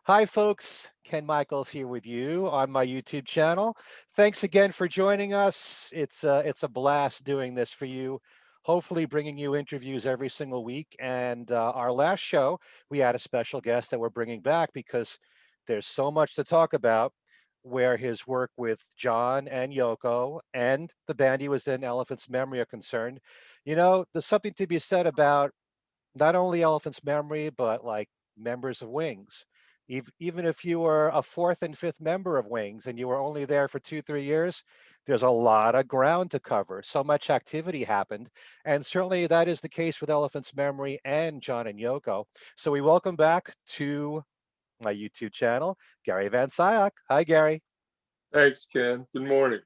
Hi, folks. Ken Michaels here with you on my YouTube channel. Thanks again for joining us. It's a blast doing this for you. Hopefully, bringing you interviews every single week. And our last show, we had a special guest that we're bringing back because there's so much to talk about. Where his work with John and Yoko and the band he was in, Elephant's Memory, are concerned. There's something to be said about not only Elephant's Memory, but like members of Wings. Even if you were a fourth and fifth member of Wings and you were only there for 2, 3 years, there's a lot of ground to cover. So much activity happened. And certainly that is the case with Elephant's Memory and John and Yoko. So we welcome back to my YouTube channel, Gary Van SCYOC. Hi, Gary. Thanks, Ken. Good morning.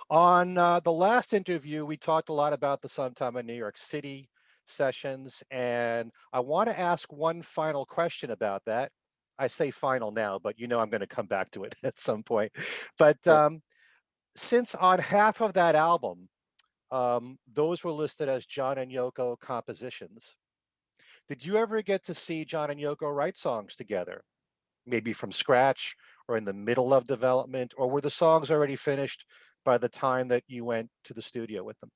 On the last interview, we talked a lot about the Sometime in New York City sessions, and I want to ask one final question about that. I say final now, but I'm going to come back to it at some point. But Sure. since on half of that album, those were listed as John and Yoko compositions, did you ever get to see John and Yoko write songs together? Maybe from scratch or in the middle of development, or were the songs already finished by the time that you went to the studio with them?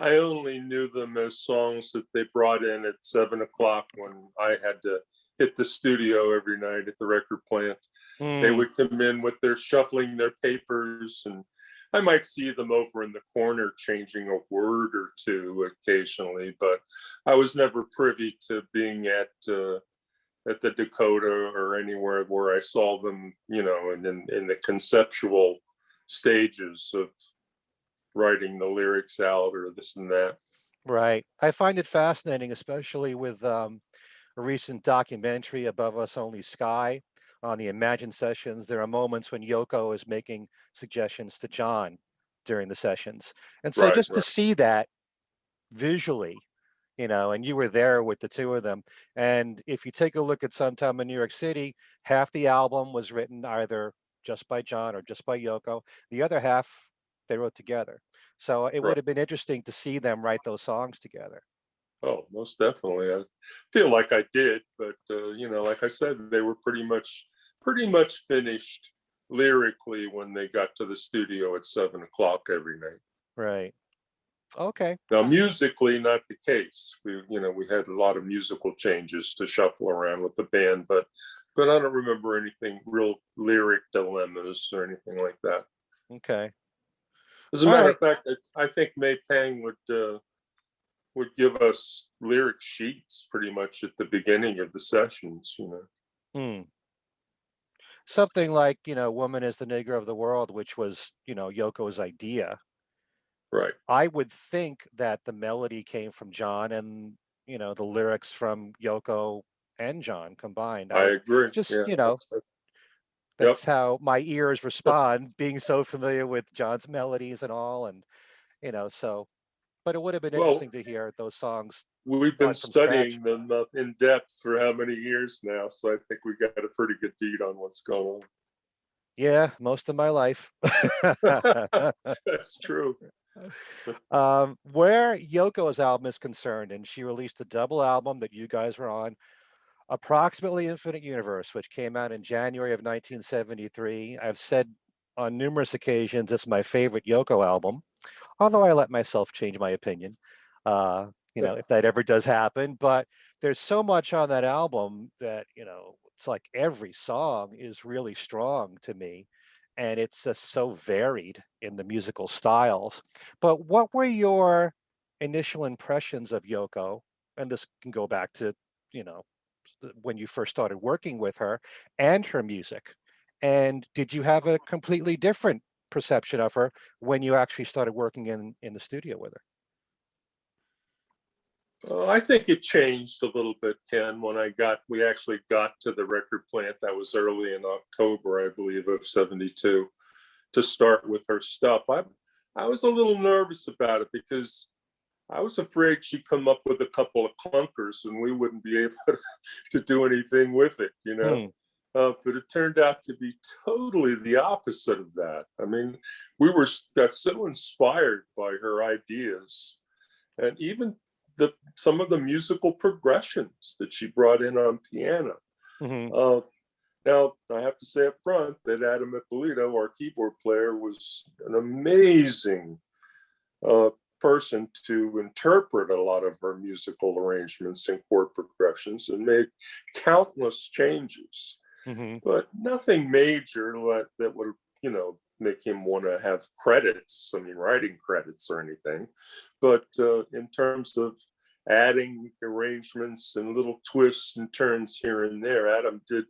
I only knew them as songs that they brought in at 7 o'clock when I had to hit the studio every night at the record plant. They Mm, would come in with their shuffling their papers, and I might see them over in the corner changing a word or two occasionally, but I was never privy to being at the Dakota or anywhere where I saw them, and in the conceptual stages of writing the lyrics out or this and that. right. I find it fascinating, especially with a recent documentary, Above Us Only Sky, on the Imagine sessions. There are moments when Yoko is making suggestions to John during the sessions. And so Right, just to right. see that visually, and you were there with the two of them. And if you take a look at Sometime in New York City, half the album was written either just by John or just by Yoko. The other half they wrote together. So it would Right. have been interesting to see them write those songs together. Oh, most definitely. I feel like I did, but like I said, they were pretty much finished lyrically when they got to the studio at 7 o'clock every night. Right. Okay. Now, musically, not the case. We had a lot of musical changes to shuffle around with the band, but I don't remember anything real lyric dilemmas or anything like that. Okay. As a All matter right. of fact, I think May Pang would give us lyric sheets pretty much at the beginning of the sessions. Hmm. Something like, Woman is the Nigger of the World, which was, Yoko's idea. Right. I would think that the melody came from John and, the lyrics from Yoko and John combined. I I agree. just, Yeah. Yep. that's how my ears respond, being so familiar with John's melodies and all. And, so, but it would have been Well, interesting to hear those songs we've been done from scratch. studying them in depth for how many years now, so I think we got a pretty good beat on what's going Yeah, most of my life. on. That's true. Where Yoko's album is concerned, and she released a double album that you guys were on, Approximately Infinite Universe, which came out in January of 1973. I've said on numerous occasions it's my favorite Yoko album, although I let myself change my opinion, if that ever does happen. But there's so much on that album that, it's like every song is really strong to me. And it's just so varied in the musical styles. But what were your initial impressions of Yoko? And this can go back to, you know, when you first started working with her and her music. And did you have a completely different perception of her when you actually started working in the studio with her? I think it changed a little bit, Ken, when we actually got to the record plant. That was early in October, I believe, of 72 to start with her stuff. I was a little nervous about it because I was afraid she'd come up with a couple of clunkers and we wouldn't be able to do anything with it. Hmm. But it turned out to be totally the opposite of that. I mean, we got so inspired by her ideas, and even some of the musical progressions that she brought in on piano. Hmm. Uh, Now, I have to say up front that Adam Ippolito, our keyboard player, was an amazing uh, person to interpret a lot of our musical arrangements and chord progressions and made countless changes, Hmm. but nothing major that would, make him want to have credits. I mean, writing credits or anything. But in terms of adding arrangements and little twists and turns here and there, Adam did.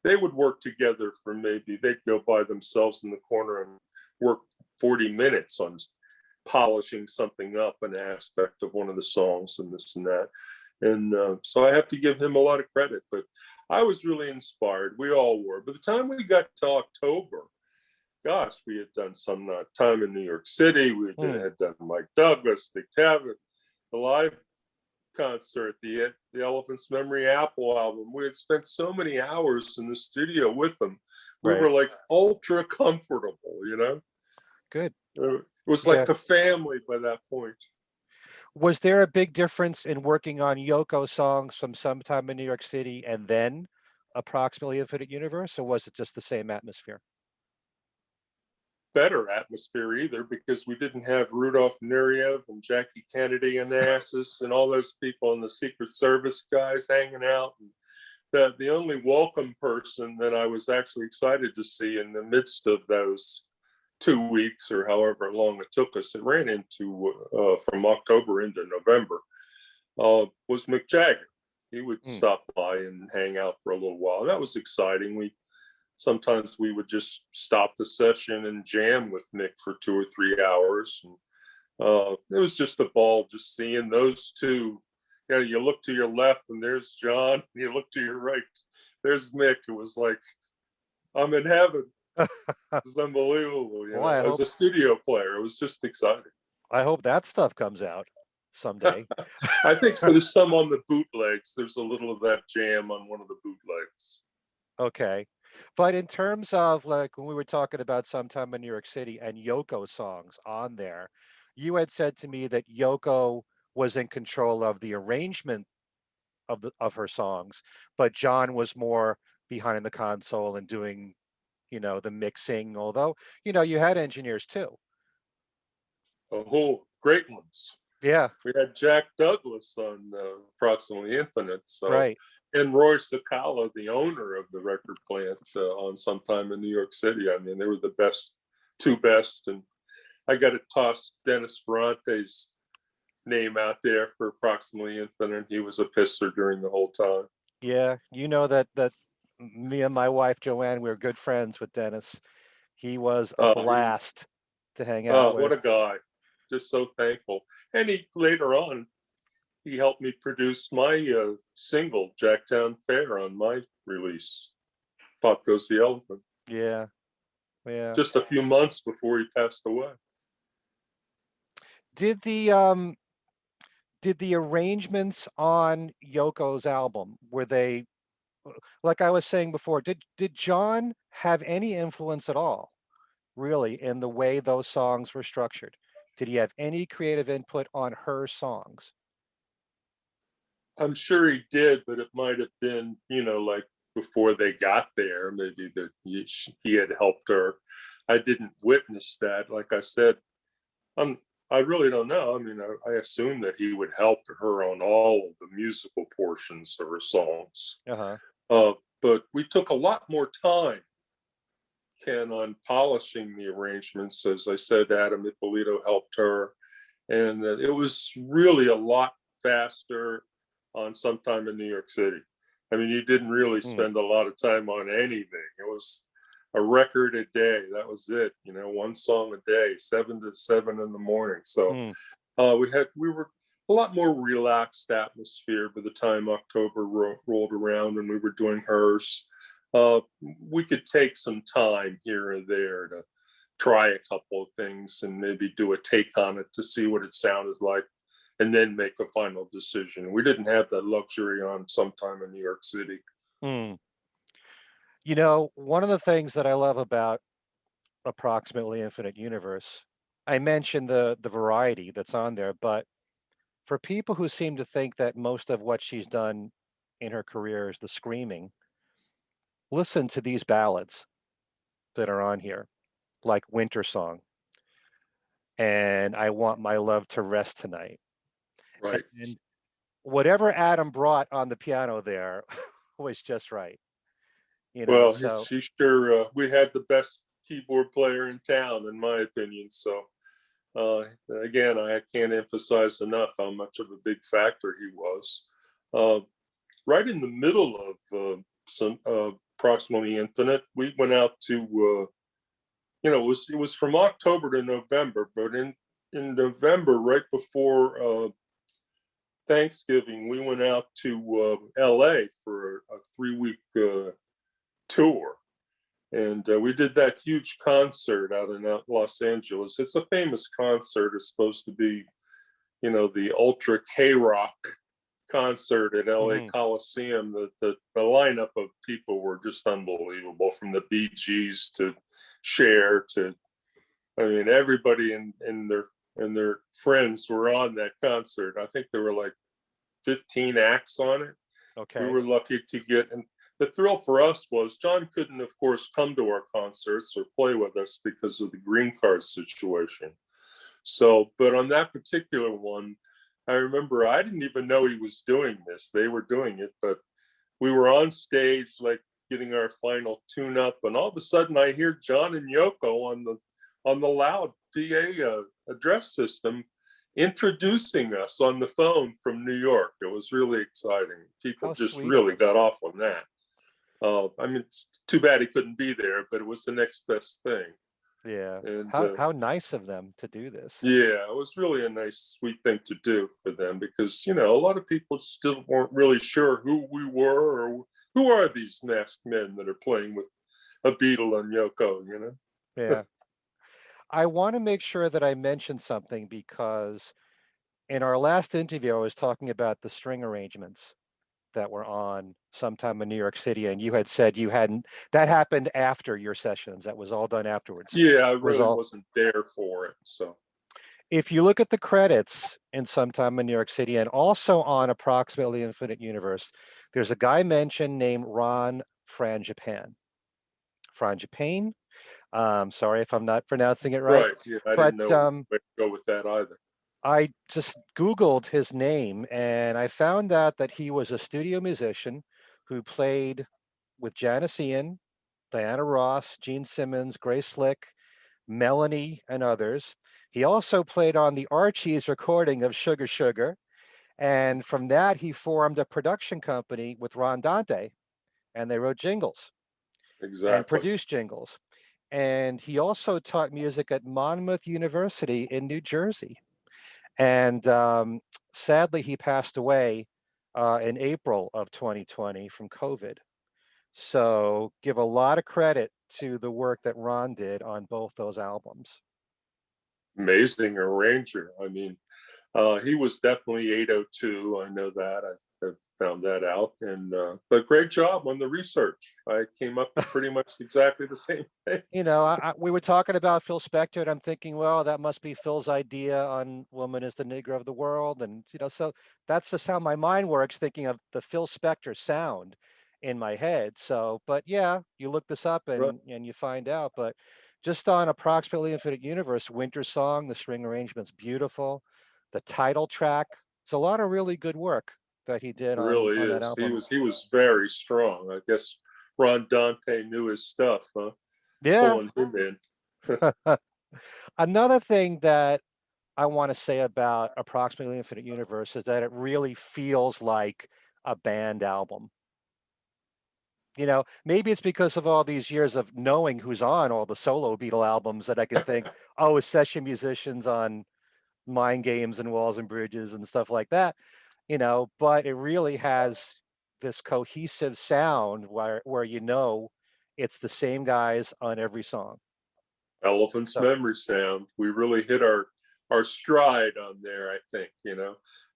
They would work together for maybe they'd go by themselves in the corner and work 40 minutes on polishing something up, an aspect of one of the songs and this and that. And so I have to give him a lot of credit, but I was really inspired. We all were. By the time we got to October, gosh, we had done some time in New York City. We had done Mike Douglas, the Cabot, the live concert, the Elephant's Memory Apple album. We had spent so many hours in the studio with them. We Right. were like ultra comfortable, Good. It was Yeah. like a family by that point. Was there a big difference in working on Yoko songs from Sometime in New York City and then Approximately Infinite Universe, or was it just the same atmosphere? Better atmosphere either, because we didn't have Rudolph Nureyev and Jackie Kennedy Onassis and all those people and the Secret Service guys hanging out. And the only welcome person that I was actually excited to see in the midst of those 2 weeks or however long it took us, it ran into from October into November, was Mick Jagger. He would stop by and hang out for a little while. That was exciting. Sometimes we would just stop the session and jam with Mick for 2 or 3 hours. And it was just a ball just seeing those two. You look to your left and there's John. You look to your right, there's Mick. It was like, I'm in heaven. It's unbelievable. Boy, As a studio player, it was just exciting. I hope that stuff comes out someday. I think so. There's some on the bootlegs. There's a little of that jam on one of the bootlegs. Okay. But in terms of like when we were talking about Sometime in New York City and Yoko songs on there, you had said to me that Yoko was in control of the arrangement of her songs, but John was more behind the console and doing, the mixing, although, you had engineers too. Oh, great ones. Yeah, We had Jack Douglas on Approximately Infinite. So, right. and Roy Cicala, the owner of the record plant, on Sometime in New York City. I mean, they were the two best. And I got to toss Dennis Ferrante's name out there for Approximately Infinite. He was a pisser during the whole time. Yeah, you know that me and my wife Joanne, we were good friends with Dennis. He was a blast to hang out What a with. guy. Just so thankful. And he later on, he helped me produce my single, Jacktown Fair, on my release, Pop Goes the Elephant. Yeah, yeah. Just a few months before he passed away. Did the arrangements on Yoko's album, were they, like I was saying before, did John have any influence at all, really, in the way those songs were structured? Did he have any creative input on her songs? I'm sure he did, but it might have been, like before they got there, maybe that he had helped her. I didn't witness that. Like I said, I really don't know. I mean, I assume that he would help her on all of the musical portions of her songs. Uh-huh. But we took a lot more time, Ken, on polishing the arrangements. As I said, Adam Ippolito helped her. And it was really a lot faster on Sometime in New York City. I mean, you didn't really spend a lot of time on anything. It was a record a day. That was it. One song a day, 7 to 7 in the morning. So we were a lot more relaxed atmosphere by the time October rolled around and we were doing hers. We could take some time here and there to try a couple of things and maybe do a take on it to see what it sounded like and then make a final decision. We didn't have that luxury on Sometime in New York City. One of the things that I love about Approximately Infinite Universe, I mentioned the variety that's on there, but for people who seem to think that most of what she's done in her career is the screaming, listen to these ballads that are on here, like Winter Song and I Want My Love to Rest Tonight. Right. And whatever Adam brought on the piano there was just right. Well, So she sure, we had the best keyboard player in town, in my opinion. So, again, I can't emphasize enough how much of a big factor he was. Right in the middle of some Approximately Infinite, we went out to, it was from October to November, but in November, right before Thanksgiving, we went out to LA for a 3-week tour. And we did that huge concert out in Los Angeles. It's a famous concert. It's supposed to be, the ultra K-rock concert at LA Coliseum. The lineup of people were just unbelievable, from the Bee Gees to Cher to, everybody and their friends were on that concert. I think there were like 15 acts on it. okay. We were lucky to get, and the thrill for us was John couldn't, of course, come to our concerts or play with us because of the green card situation. So, but on that particular one, I remember I didn't even know he was doing this. They were doing it, but we were on stage, like getting our final tune up, and all of a sudden I hear John and Yoko on the loud PA address system introducing us on the phone from New York. It was really exciting. People How just sweet. really got off on that. It's too bad he couldn't be there, but it was the next best thing. Yeah. And how nice of them to do this. yeah, it was really a nice, sweet thing to do for them, because, a lot of people still weren't really sure who we were, or who are these masked men that are playing with a Beatle and Yoko, Yeah. I want to make sure that I mention something, because in our last interview, I was talking about the string arrangements that were on Sometime in New York City, and you had said you hadn't, that happened after your sessions. That was all done afterwards. Yeah, I really wasn't there for it. So if you look at the credits in Sometime in New York City, and also on Approximately Infinite Universe, there's a guy mentioned named Ron Frangipane. Frangipane? Sorry if I'm not pronouncing it right. right, yeah, I But didn't know where to go with that either. I just Googled his name, and I found out that he was a studio musician who played with Janis Ian, Diana Ross, Gene Simmons, Grace Slick, Melanie, and others. He also played on the Archies recording of Sugar Sugar. And from that, he formed a production company with Ron Dante, and they wrote jingles and Exactly. produced jingles. And he also taught music at Monmouth University in New Jersey. And sadly, he passed away in April of 2020 from COVID. So give a lot of credit to the work that Ron did on both those albums. Amazing arranger. He was definitely 802. I know that. I've found that out. And but great job on the research. I came up with pretty much exactly the same thing. We were talking about Phil Spector, and I'm thinking, well, that must be Phil's idea on Woman is the Negro of the World. And, so that's just how my mind works, thinking of the Phil Spector sound in my head. So, but yeah, you look this up Right. and you find out. But just on Approximately Infinite Universe, Winter Song, the string arrangement's beautiful. The title track, it's a lot of really good work that he did It on really that is. album. He was very strong. I guess Ron Dante knew his stuff, huh? Yeah. Pulling him in. Another thing that I want to say about Approximately Infinite Universe is that it really feels like a band album. Maybe it's because of all these years of knowing who's on all the solo Beatle albums that I can think, oh, it's session musicians on Mind Games and Walls and Bridges and stuff like that, but it really has this cohesive sound where it's the same guys on every song. Elephant's memory sound. We really hit our stride on there, I think.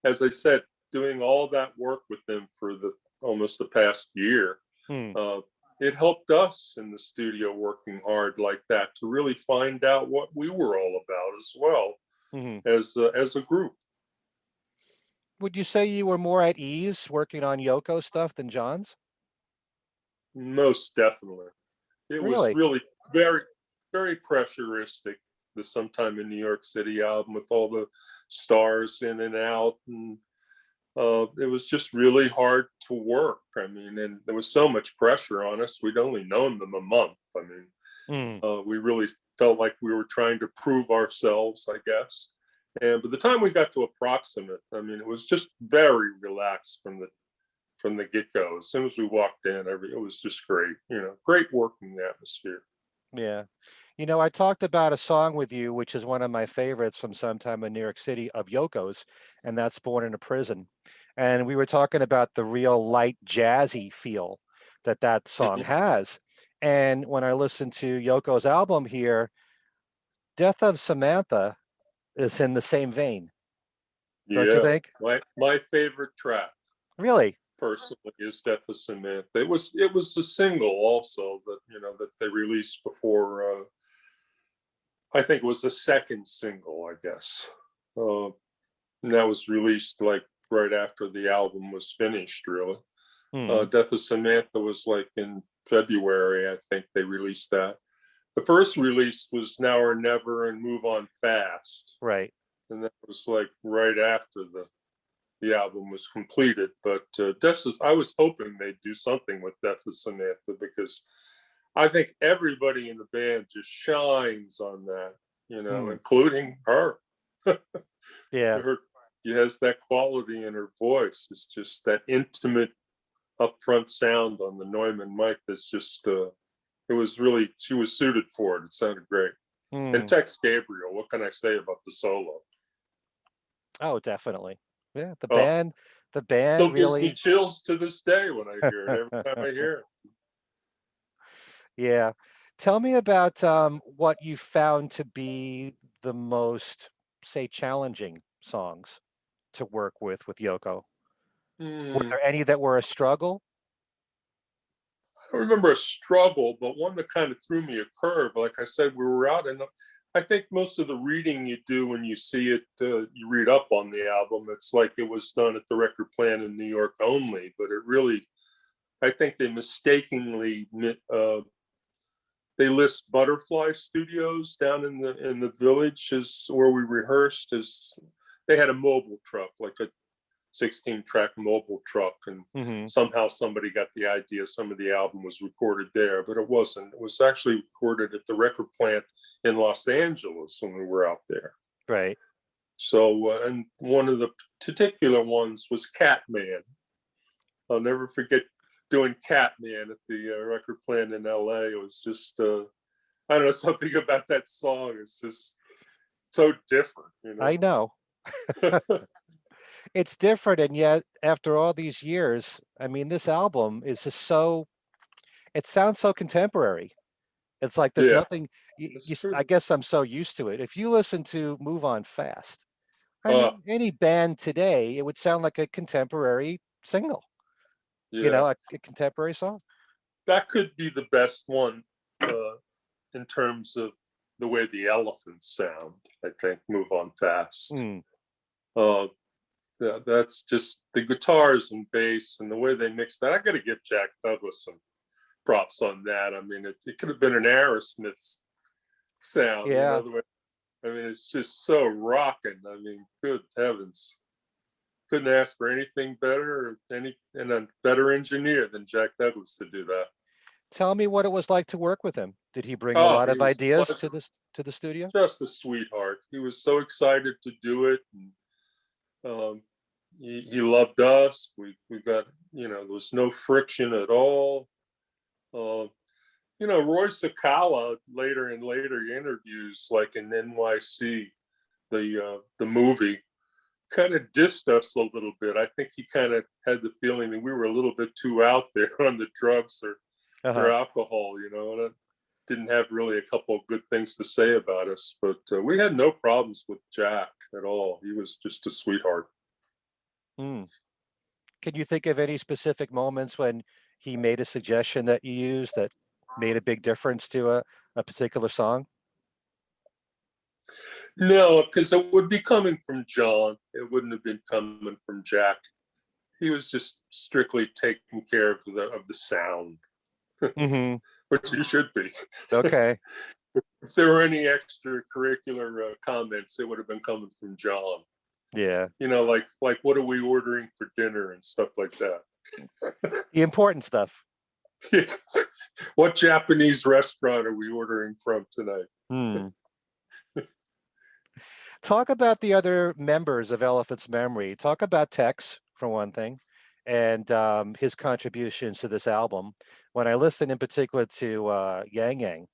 As I said, doing all that work with them for almost the past year, it helped us in the studio working hard like that to really find out what we were all about as well, as a group. Would you say you were more at ease working on Yoko stuff than John's? most definitely. It was Really? really very, very pressuristic. The Sometime in New York City album with all the stars in and out, and it was just really hard to work. I mean, and there was so much pressure on us. We'd only known them a month. I mean, we really felt like we were trying to prove ourselves, I guess. And by the time we got to Approximate, I mean, it was just very relaxed from the get-go. As soon as we walked in, it was just great. Great working atmosphere. Yeah. I talked about a song with you, which is one of my favorites from Sometime in New York City of Yoko's, and that's Born in a Prison. And we were talking about the real light jazzy feel that song Mhm. has. And when I listened to Yoko's album here, Death of Samantha is in the same vein, don't you Yeah, think? my favorite track Really? personally is Death of Samantha. It was a single also that they released before. I think it was the second single, I guess. And that was released like right after the album was finished, really. Hmm. Death of Samantha was like in February, I think they released that. The first release was Now or Never and Move On Fast. Right. And that was like right after the album was completed. But I was hoping they'd do something with Death of Samantha, because I think everybody in the band just shines on that, including her. Yeah. She has that quality in her voice. It's just that intimate, upfront sound on the Neumann mic. That's just, she was suited for it. It sounded great. And Hmm. Tex Gabriel, what can I say about the solo? Oh, definitely. Yeah. The Oh, band, the band still gives me really, chills to this day when I hear it. Every time I hear it. yeah. Tell me about what you found to be the most, say, challenging songs to work with Yoko. Were Hmm. there any that were a struggle? I don't remember a struggle, but one that kind of threw me a curve. Like I said, we were out, and I think most of the reading you do when you see it, you read up on the album. It's like it was done at the record plant in New York only, but it really, I think they mistakenly they list Butterfly Studios down in the village as where we rehearsed. As they had a mobile truck, like a 16-track mobile truck, and Hmm. somehow somebody got the idea some of the album was recorded there, but it wasn't. It was actually recorded at the record plant in Los Angeles when we were out there. Right. So, and one of the particular ones was Catman. I'll never forget doing Catman at the record plant in LA. It was just, I don't know, something about that song is just so different, I know. It's different, and yet after all these years, I mean, this album is just so, it sounds so contemporary. It's like there's Yeah, nothing, it's true. I guess I'm so used to it. If you listen to Move On Fast, I Uh, mean, any band today, it would sound like a contemporary single, yeah, a contemporary song. that could be the best one in terms of the way the Elephants sound. I think Move On Fast. Mm, Uh, that's just the guitars and bass and the way they mix that. I got to give Jack Douglas some props on that. I mean, it could have been an Aerosmith sound, yeah. the way. I mean, it's just so rocking. I mean, good heavens. Couldn't ask for anything better, and a better engineer than Jack Douglas to do that. Tell me what it was like to work with him. Did he bring a Oh, lot he of was a ideas to pleasure. the studio? Just a sweetheart. He was so excited to do it. And, he loved us. We got, there was no friction at all. Uh, Roy Sakala later in later interviews, like in NYC, the movie, kind of dissed us a little bit. I think he kind of had the feeling that we were a little bit too out there on the drugs or Uh-huh. alcohol, and I didn't have really a couple of good things to say about us. But we had no problems with Jack at all. He was just a sweetheart. Mm. Can you think of any specific moments when he made a suggestion that you used that made a big difference to a particular song? No, because it would be coming from John. It wouldn't have been coming from Jack. He was just strictly taking care of the sound. Hmm. which you should be. Okay. If there were any extracurricular comments, it would have been coming from John. Yeah. Like what are we ordering for dinner and stuff like that. The important stuff. What Japanese restaurant are we ordering from tonight? Hmm. Talk about the other members of Elephant's Memory. Talk about Tex, for one thing, and his contributions to this album. When I listen in particular to Yang Yang,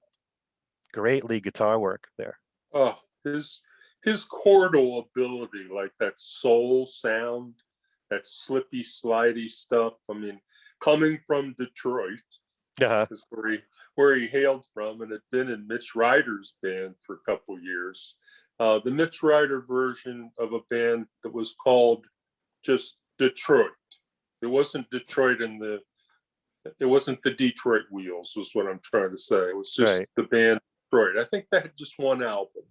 great lead guitar work there. Oh, his chordal ability, like that soul sound, that slippy, slidey stuff. I mean, coming from Detroit Uh-huh. is where he hailed from, and had been in Mitch Ryder's band for a couple years. The Mitch Ryder version of a band that was called just Detroit. It wasn't Detroit it wasn't the Detroit Wheels, was what I'm trying to say. It was just Right. the band Detroit. I think that had just one album,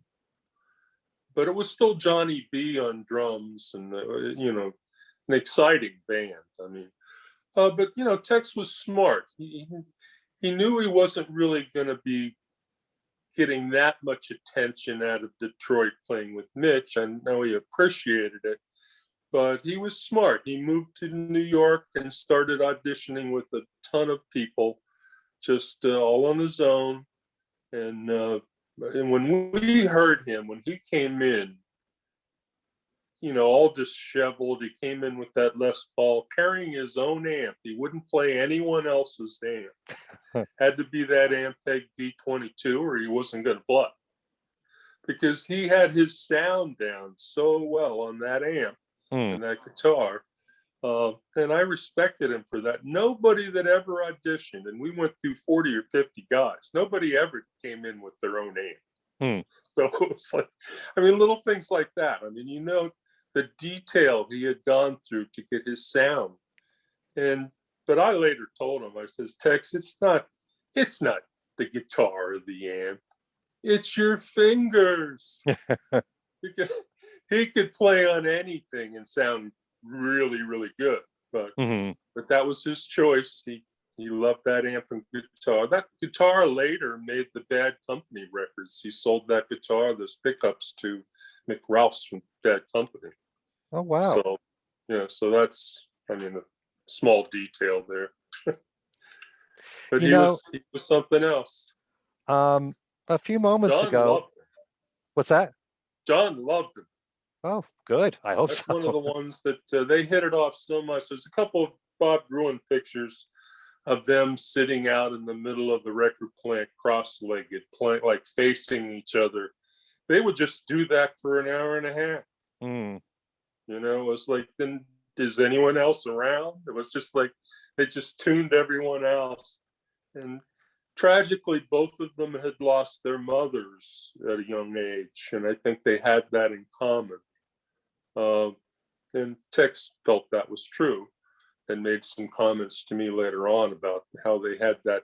but it was still Johnny B on drums, and an exciting band. I mean, but Tex was smart. He knew he wasn't really going to be getting that much attention out of Detroit playing with Mitch. I know he appreciated it, but he was smart. He moved to New York and started auditioning with a ton of people, just all on his own. And when we heard him, when he came in, all disheveled, he came in with that Les Paul, carrying his own amp. He wouldn't play anyone else's amp. Had to be that Ampeg V22 or he wasn't going to play. Because he had his sound down so well on that amp and that guitar. And I respected him for that. Nobody that ever auditioned, and we went through 40 or 50 guys, nobody ever came in with their own amp. So it was like, little things like that. The detail he had gone through to get his sound. But I later told him, I says, Tex, it's not the guitar or the amp. It's your fingers. Because he could play on anything and sound really, really good. But that was his choice. He loved that amp and guitar. That guitar later made the Bad Company records. He sold that guitar, those pickups, to McRalph's from Bad Company. Oh, wow. So that's, a small detail there. But he was something else. A few moments John ago. loved him. What's that? John loved him. Oh, good. I hope That's so. one of the ones that they hit it off so much. There's a couple of Bob Gruen pictures of them sitting out in the middle of the record plant, cross-legged, like facing each other. They would just do that for an hour and a half. It was like, then is anyone else around? It was just like they just tuned everyone else. And tragically, both of them had lost their mothers at a young age, and I think they had that in common. And Tex felt that was true and made some comments to me later on about how they had that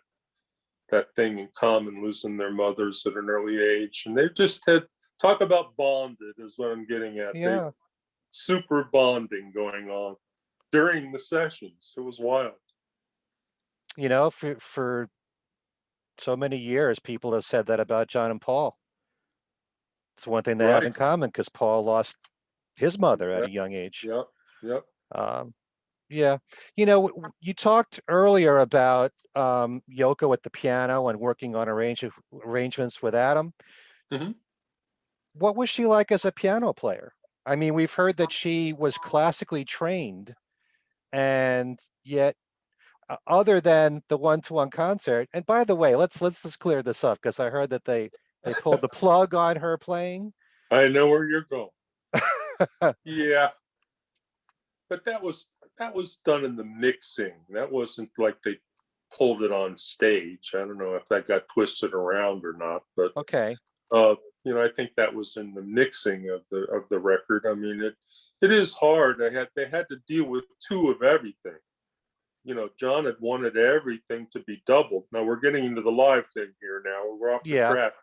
thing in common, losing their mothers at an early age. And they just had, talk about bonded is what I'm getting at. Yeah. Super bonding going on during the sessions. It was wild. For so many years, people have said that about John and Paul. It's one thing they have in common, because Paul lost his mother at a young age. Yep. Yeah. You talked earlier about Yoko at the piano and working on arrangements with Adam. What was she like as a piano player? We've heard that she was classically trained, and yet other than the one-to-one concert, and by the way, let's just clear this up, because I heard that they pulled the plug on her playing. I know where you're going. Yeah, but that was done in the mixing. That wasn't like they pulled it on stage. I don't know if that got twisted around or not, but okay. I think that was in the mixing of the record. It is hard. They had to deal with two of everything. John had wanted everything to be doubled. Now we're getting into the live thing here. Now we're off the track,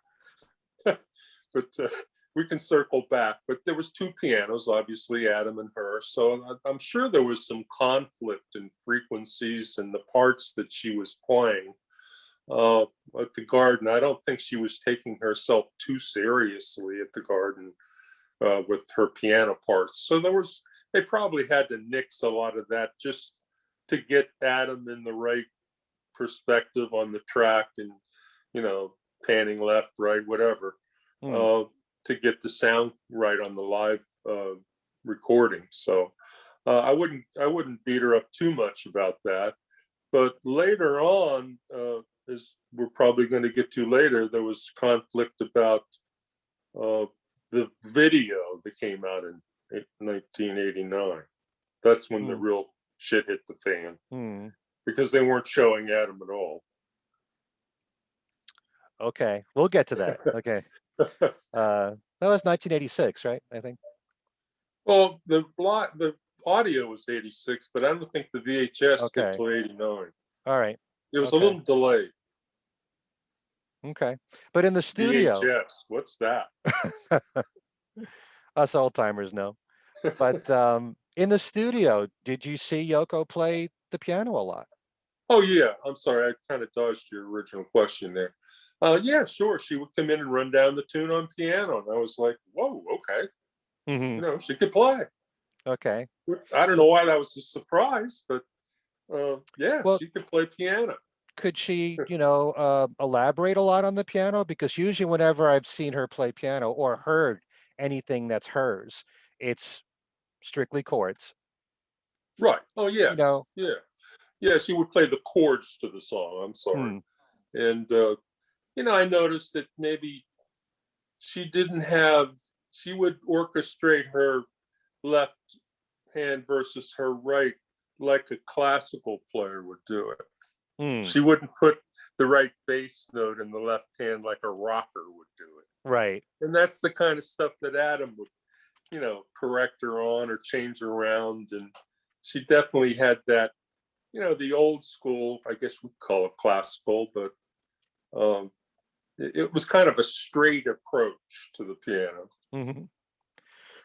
but we can circle back. But there was two pianos, obviously Adam and her. So I'm sure there was some conflict in frequencies and the parts that she was playing. at the Garden. I don't think she was taking herself too seriously at the Garden with her piano parts. So they probably had to nix a lot of that just to get Adam in the right perspective on the track, and panning left, right, whatever, to get the sound right on the live recording. So I wouldn't beat her up too much about that. But later on, as we're probably going to get to later, there was conflict about the video that came out in 1989. That's when the real shit hit the fan, because they weren't showing Adam at all. Okay, we'll get to that. Okay. That was 1986, right? I think. Well, the audio was 86, but I don't think the VHS Okay. until 89. All right. It was a little delayed. Okay. But in the studio. VHS, what's that? Us old timers know. But in the studio, did you see Yoko play the piano a lot? Oh, yeah. I'm sorry. I kind of dodged your original question there. Yeah, sure. She would come in and run down the tune on piano. And I was like, whoa, okay. She could play. Okay. I don't know why that was a surprise, but yeah, well, she could play piano. Could she, elaborate a lot on the piano? Because usually whenever I've seen her play piano or heard anything that's hers, it's strictly chords. Right. Oh, yes. Yeah. Yeah, she would play the chords to the song. I'm sorry. And, I noticed that maybe she would orchestrate her left hand versus her right like a classical player would do it. She wouldn't put the right bass note in the left hand like a rocker would do it. Right. And that's the kind of stuff that Adam would, correct her on or change around. And she definitely had that, the old school, I guess we'd call it classical, but it was kind of a straight approach to the piano.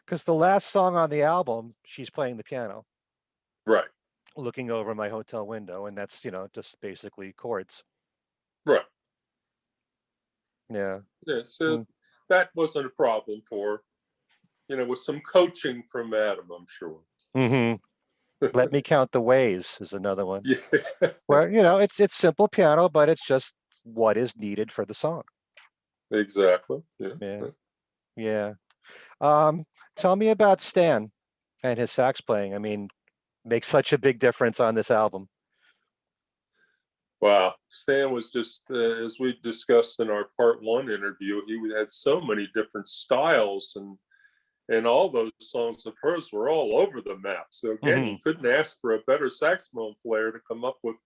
Because the last song on the album, she's playing the piano. Right. Looking over my hotel window, and that's, just basically chords. Right. Yeah. Yeah, so that wasn't a problem for her, with some coaching from Adam, I'm sure. Let Me Count the Ways is another one. Yeah. Where, it's simple piano, but it's just what is needed for the song. Exactly. Yeah. Tell me about Stan and his sax playing. I mean, makes such a big difference on this album. Wow. Stan was just, as we discussed in our part 1 interview, he had so many different styles, and all those songs of hers were all over the map. So again, you couldn't ask for a better saxophone player to come up with,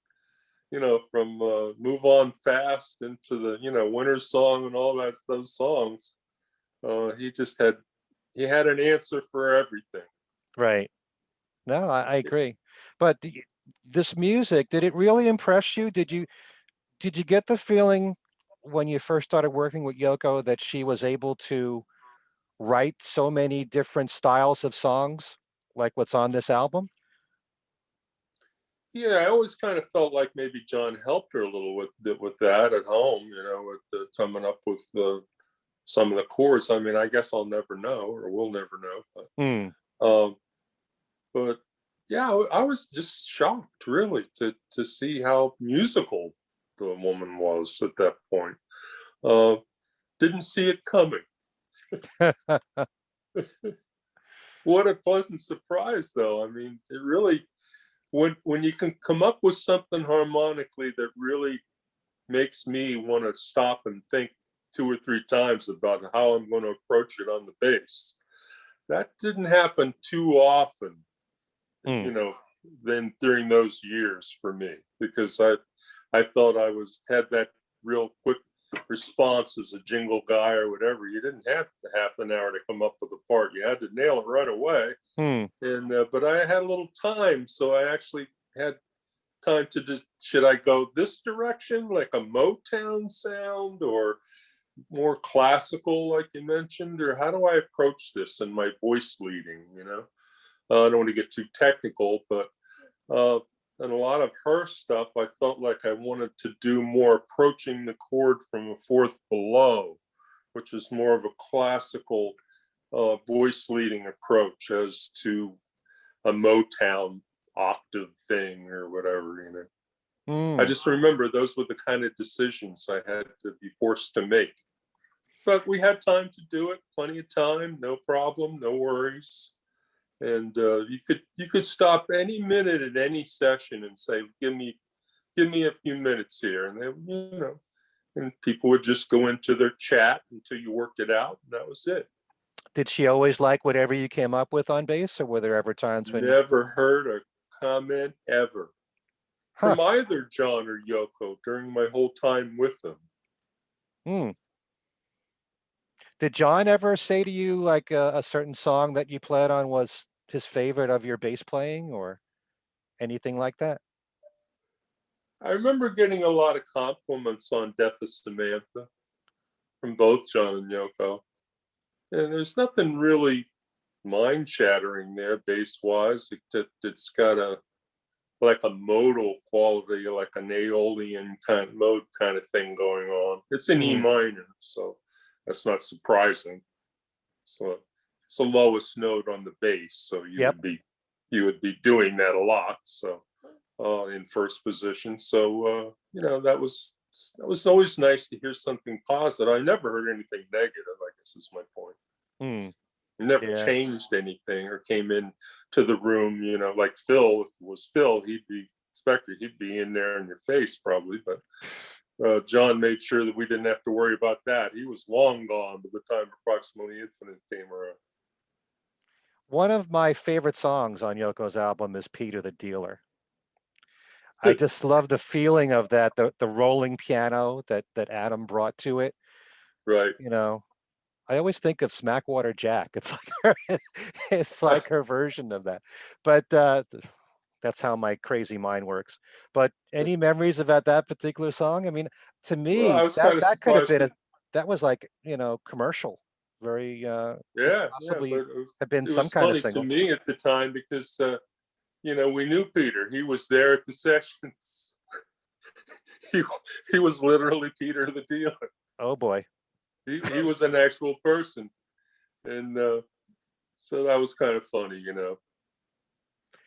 from Move On Fast into the, Winter Song and all those songs. He had an answer for everything. Right. No, I agree. But this music, did it really impress you? Did you get the feeling when you first started working with Yoko that she was able to write so many different styles of songs like what's on this album? Yeah, I always kind of felt like maybe John helped her a little with that at home, with coming up with some of the chords. I mean, I guess I'll never know, or we'll never know. But yeah, I was just shocked, really, to see how musical the woman was at that point. Didn't see it coming. What a pleasant surprise, though. I mean, it really, when you can come up with something harmonically that really makes me want to stop and think 2 or 3 times about how I'm going to approach it on the bass. That didn't happen too often, then during those years for me, because I thought I had that real quick response as a jingle guy or whatever. You didn't have half an hour to come up with a part. You had to nail it right away. And but I had a little time, so I actually had time to just, should I go this direction, like a Motown sound, or more classical, like you mentioned, or how do I approach this in my voice leading? I don't want to get too technical, but And a lot of her stuff, I felt like I wanted to do more approaching the chord from a fourth below, which is more of a classical voice leading approach as to a Motown octave thing or whatever, you know. I just remember those were the kind of decisions I had to be forced to make. But we had time to do it, plenty of time, no problem, no worries. And you could stop any minute at any session and say, give me a few minutes here. And they, you know, and people would just go into their chat until you worked it out. And that was it. Did she always like whatever you came up with on bass, or were there ever times when Never heard a comment ever Huh. from either John or Yoko during my whole time with them. Did John ever say to you like a certain song that you played on was his favorite of your bass playing or anything like that? I remember getting a lot of compliments on Death of Samantha from both John and Yoko. And there's nothing really mind-shattering there bass-wise. It's got a like a modal quality, like an Aeolian kind of mode kind of thing going on. It's in E minor, so that's not surprising. So it's the lowest note on the bass, so you would be doing that a lot. So in first position. So you know, that was always nice to hear something positive. I never heard anything negative, I guess is my point. Never changed anything or came in to the room, you know, like Phil, if it was Phil, he'd be in there in your face probably, but John made sure that we didn't have to worry about that. He was long gone by the time Approximately Infinite came around. One of my favorite songs on Yoko's album is Peter the Dealer. I just love the feeling of that, the rolling piano that Adam brought to it. Right. You know, I always think of Smackwater Jack. It's like it's like her version of that. But that's how my crazy mind works. But any memories about that particular song? I mean, to me, Well, I was kind of that could have surprised been that was like, you know, commercial. Very possibly but have been it some was kind of funny to single. me at the time because you know, we knew Peter. He was there at the sessions. he was literally Peter the Dealer. Oh boy. He was an actual person. And so that was kind of funny, you know.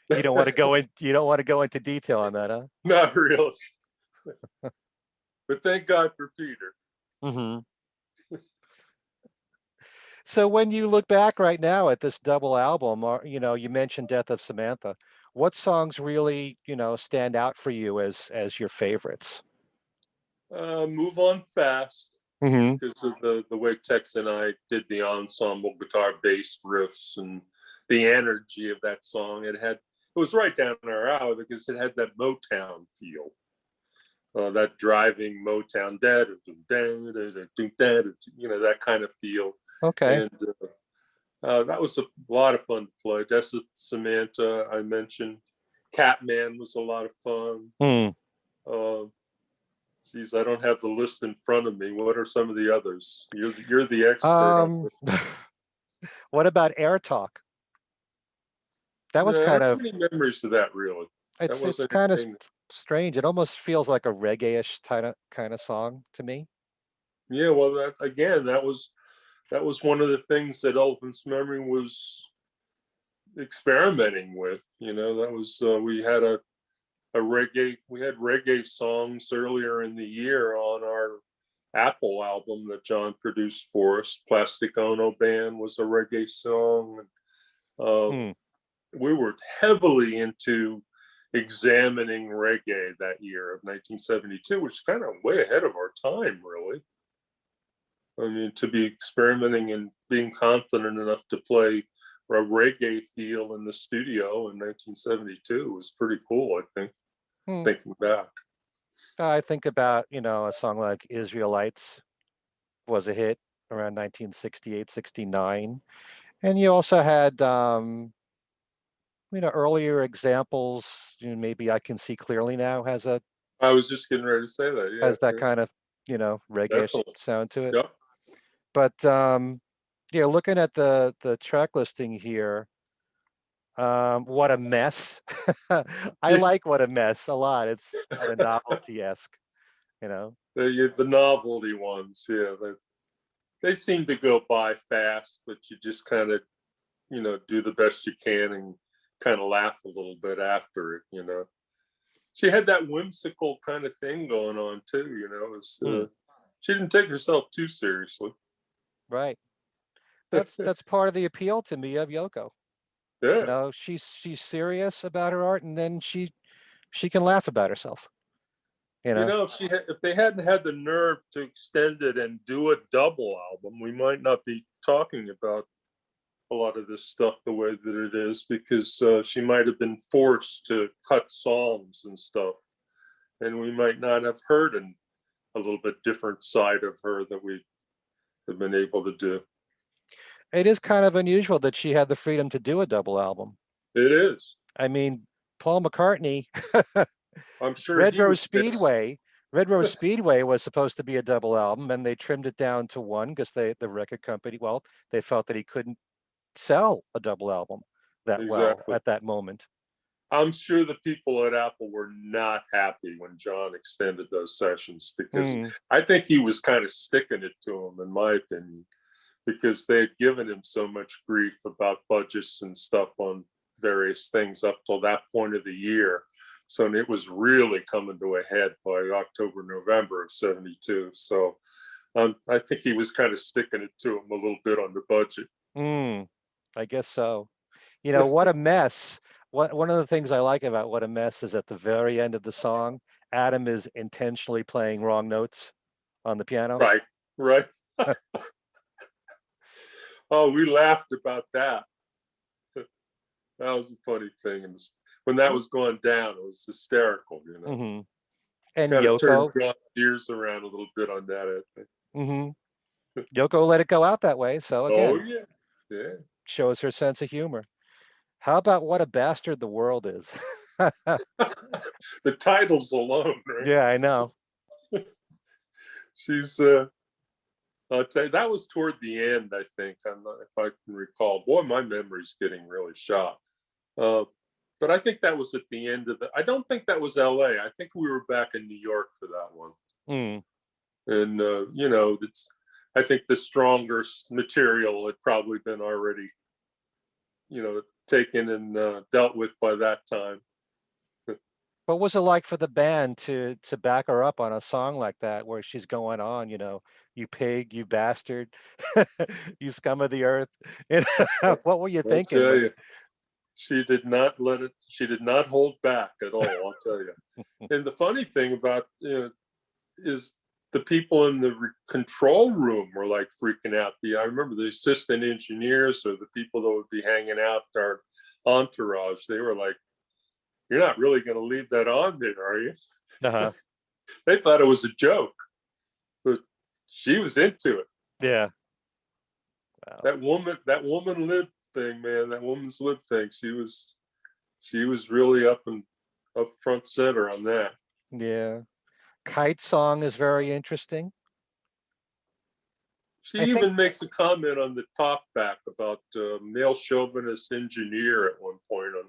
You don't want to go into detail on that, huh? Not really. But thank God for Peter. So when you look back right now at this double album, or you know, you mentioned Death of Samantha, what songs really, you know, stand out for you as your favorites? Move On Fast, because of the way Tex and I did the ensemble guitar bass riffs and the energy of that song. It was right down our alley because it had that Motown feel. That driving Motown, you know, that kind of feel. Okay. And that was a lot of fun to play. Death of Samantha, I mentioned. Catman was a lot of fun. Geez, I don't have the list in front of me. What are some of the others? You're the expert on this. What about Air Talk? That was No, I kind don't of have any memories of that really. That it's wasn't kind of anything. strange. It almost feels like a reggae-ish kind of song to me. Yeah, well, that was one of the things that Elephant's Memory was experimenting with. You know, that was we had reggae songs earlier in the year on our Apple album that John produced for us. Plastic Ono Band was a reggae song. We were heavily into examining reggae that year of 1972, which is kind of way ahead of our time, really. I mean, to be experimenting and being confident enough to play a reggae feel in the studio in 1972 was pretty cool, I think, thinking back. I think about, you know, a song like Israelites was a hit around 1968, 69. And you also had, you know, earlier examples, you know, maybe I Can See Clearly Now I was just getting ready to say that. has that Yeah, kind of, you know, reggae definitely. sound to it. Yep. But yeah, looking at the track listing here, What a Mess. I like What a Mess a lot. It's kind of novelty-esque, you know. The novelty ones, yeah, they seem to go by fast, but you just kind of, do the best you can and kind of laugh a little bit after it. She had that whimsical kind of thing going on too. She didn't take herself too seriously. Right. That's part of the appeal to me of Yoko. Yeah. She's serious about her art, and then she can laugh about herself. If they hadn't had the nerve to extend it and do a double album, we might not be talking about a lot of this stuff the way that it is, because she might have been forced to cut songs and stuff, and we might not have heard a little bit different side of her that we have been able to do. It is kind of unusual that she had the freedom to do a double album. It is. I mean, Paul McCartney, I'm sure Red Rose Speedway was supposed to be a double album, and they trimmed it down to one because the record company, well, they felt that he couldn't sell a double album that well at that moment. I'm sure the people at Apple were not happy when John extended those sessions, because I think he was kind of sticking it to him, in my opinion, because they had given him so much grief about budgets and stuff on various things up till that point of the year. So it was really coming to a head by October, November of '72. So I think he was kind of sticking it to him a little bit on the budget. I guess so. What a Mess. One of the things I like about What a Mess is at the very end of the song, Adam is intentionally playing wrong notes on the piano. Right. Oh, we laughed about that. That was a funny thing. And when that was going down, it was hysterical, And kind Yoko turned John's ears around a little bit on that, I think. Yoko let it go out that way. So again, yeah. Shows her sense of humor. How about What a Bastard the World Is? The titles alone, right? Yeah, I know. She's I'll tell you, that was toward the end, I think. I'm not, if I can recall. Boy, my memory's getting really shot. But I think that was at the end of I don't think that was LA. I think we were back in New York for that one. And I think the stronger material had probably been already, taken and dealt with by that time. What was it like for the band to back her up on a song like that, where she's going on, you pig, you bastard, you scum of the earth? What were you thinking? I'll tell you, she did not let it. She did not hold back at all. I'll tell you. And the funny thing about is the people in the control room were like freaking out. I remember the assistant engineers or the people that would be hanging out, our entourage. They were like, "You're not really going to leave that on there, are you?" They thought it was a joke, but she was into it. Yeah. Wow. That woman lib thing, man. That woman's lib thing. She was really up front center on that. Yeah. Kite Song is very interesting. She even makes a comment on the talk back about male chauvinist engineer at one point on.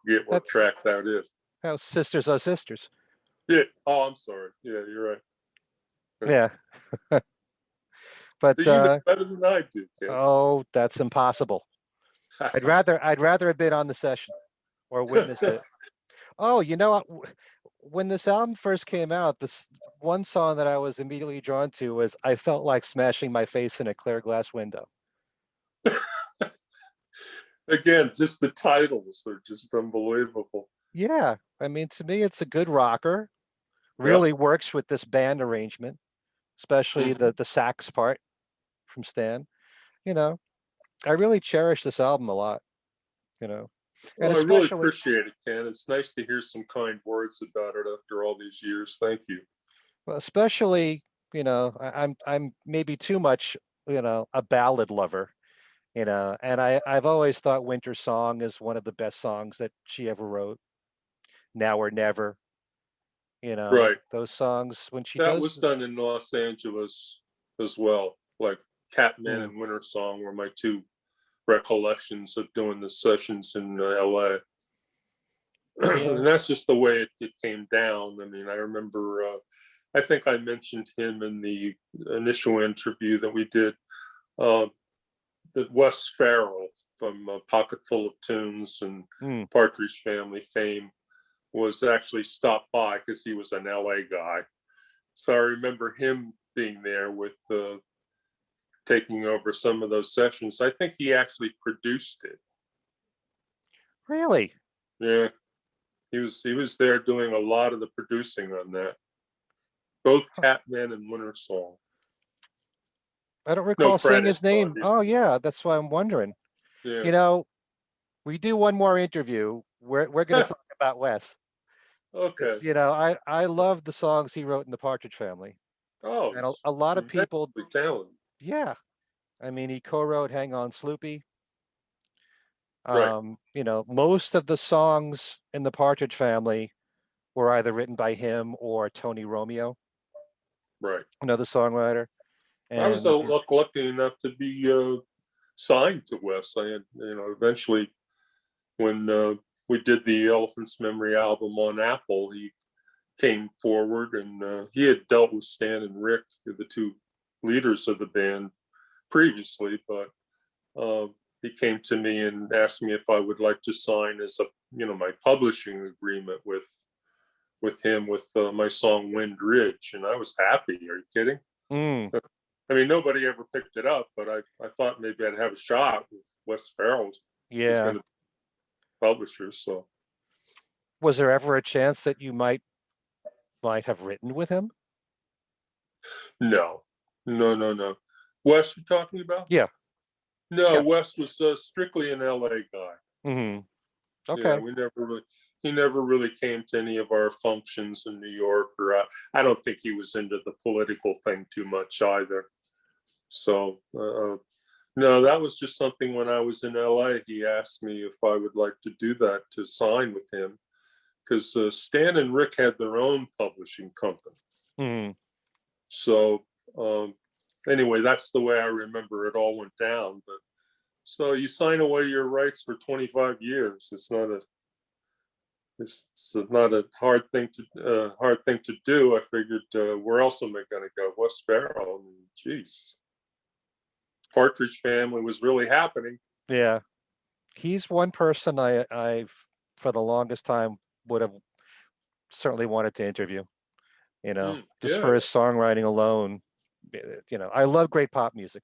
Forget what track that is. How Sisters Are Sisters. Yeah. Oh, I'm sorry. Yeah, you're right. Yeah. But you know better than I do, Ken. Oh, that's impossible. I'd rather have been on the session or witnessed it. Oh, when this album first came out, this one song that I was immediately drawn to was "I Felt Like Smashing My Face in a Clear Glass Window." Again, just the titles are just unbelievable. Yeah, I mean, to me, it's a good rocker. Really works with this band arrangement, especially the sax part from Stan. I really cherish this album a lot. And I really appreciate it, Ken. It's nice to hear some kind words about it after all these years. Thank you. Well, especially, I'm maybe too much, a ballad lover. And I've always thought Winter Song is one of the best songs that she ever wrote. Now or Never, right. Those songs when that was done in Los Angeles as well. Like Catman and Winter Song were my two recollections of doing the sessions in LA. Yeah. And that's just the way it came down. I mean, I remember, I think I mentioned him in the initial interview that we did, that Wes Farrell from Pocket Full of Tunes and Partridge Family fame was actually stopped by because he was an LA guy. So I remember him being there with taking over some of those sessions. I think he actually produced it. Really? Yeah. He was there doing a lot of the producing on that. Both Catman and Winter Song. I don't recall seeing his credits, name. obviously. Oh yeah, that's why I'm wondering. Yeah. You know, we do one more interview. We're going to talk about Wes. Okay. You know, I love the songs he wrote in the Partridge Family, Oh, and a lot of people. talented. Yeah, I mean, he co-wrote "Hang On, Sloopy." Right. You know, most of the songs in the Partridge Family were either written by him or Tony Romeo, Right. another songwriter. I was And lucky enough to be signed to Wes. I had, eventually when we did the Elephant's Memory album on Apple, he came forward, and he had dealt with Stan and Rick, the two leaders of the band, previously, but he came to me and asked me if I would like to sign as my publishing agreement with him with my song Wind Ridge, and I was happy. Are you kidding? I mean, nobody ever picked it up, but I thought maybe I'd have a shot with Wes Farrell. He's going to be publisher. So, was there ever a chance that you might have written with him? No. Wes, you talking about? Yeah. No, Yeah. Wes was strictly an LA guy. Okay. Yeah, he never really came to any of our functions in New York, or I don't think he was into the political thing too much either. So, no, that was just something when I was in LA, he asked me if I would like to do that, to sign with him, because Stan and Rick had their own publishing company. So anyway, that's the way I remember it all went down. But so you sign away your rights for 25 years. It's not a hard thing to do. I figured, where else am I going to go? West Sparrow. I mean, geez. Partridge Family was really happening. Yeah, he's one person I've for the longest time would have certainly wanted to interview. Just for his songwriting alone. I love great pop music,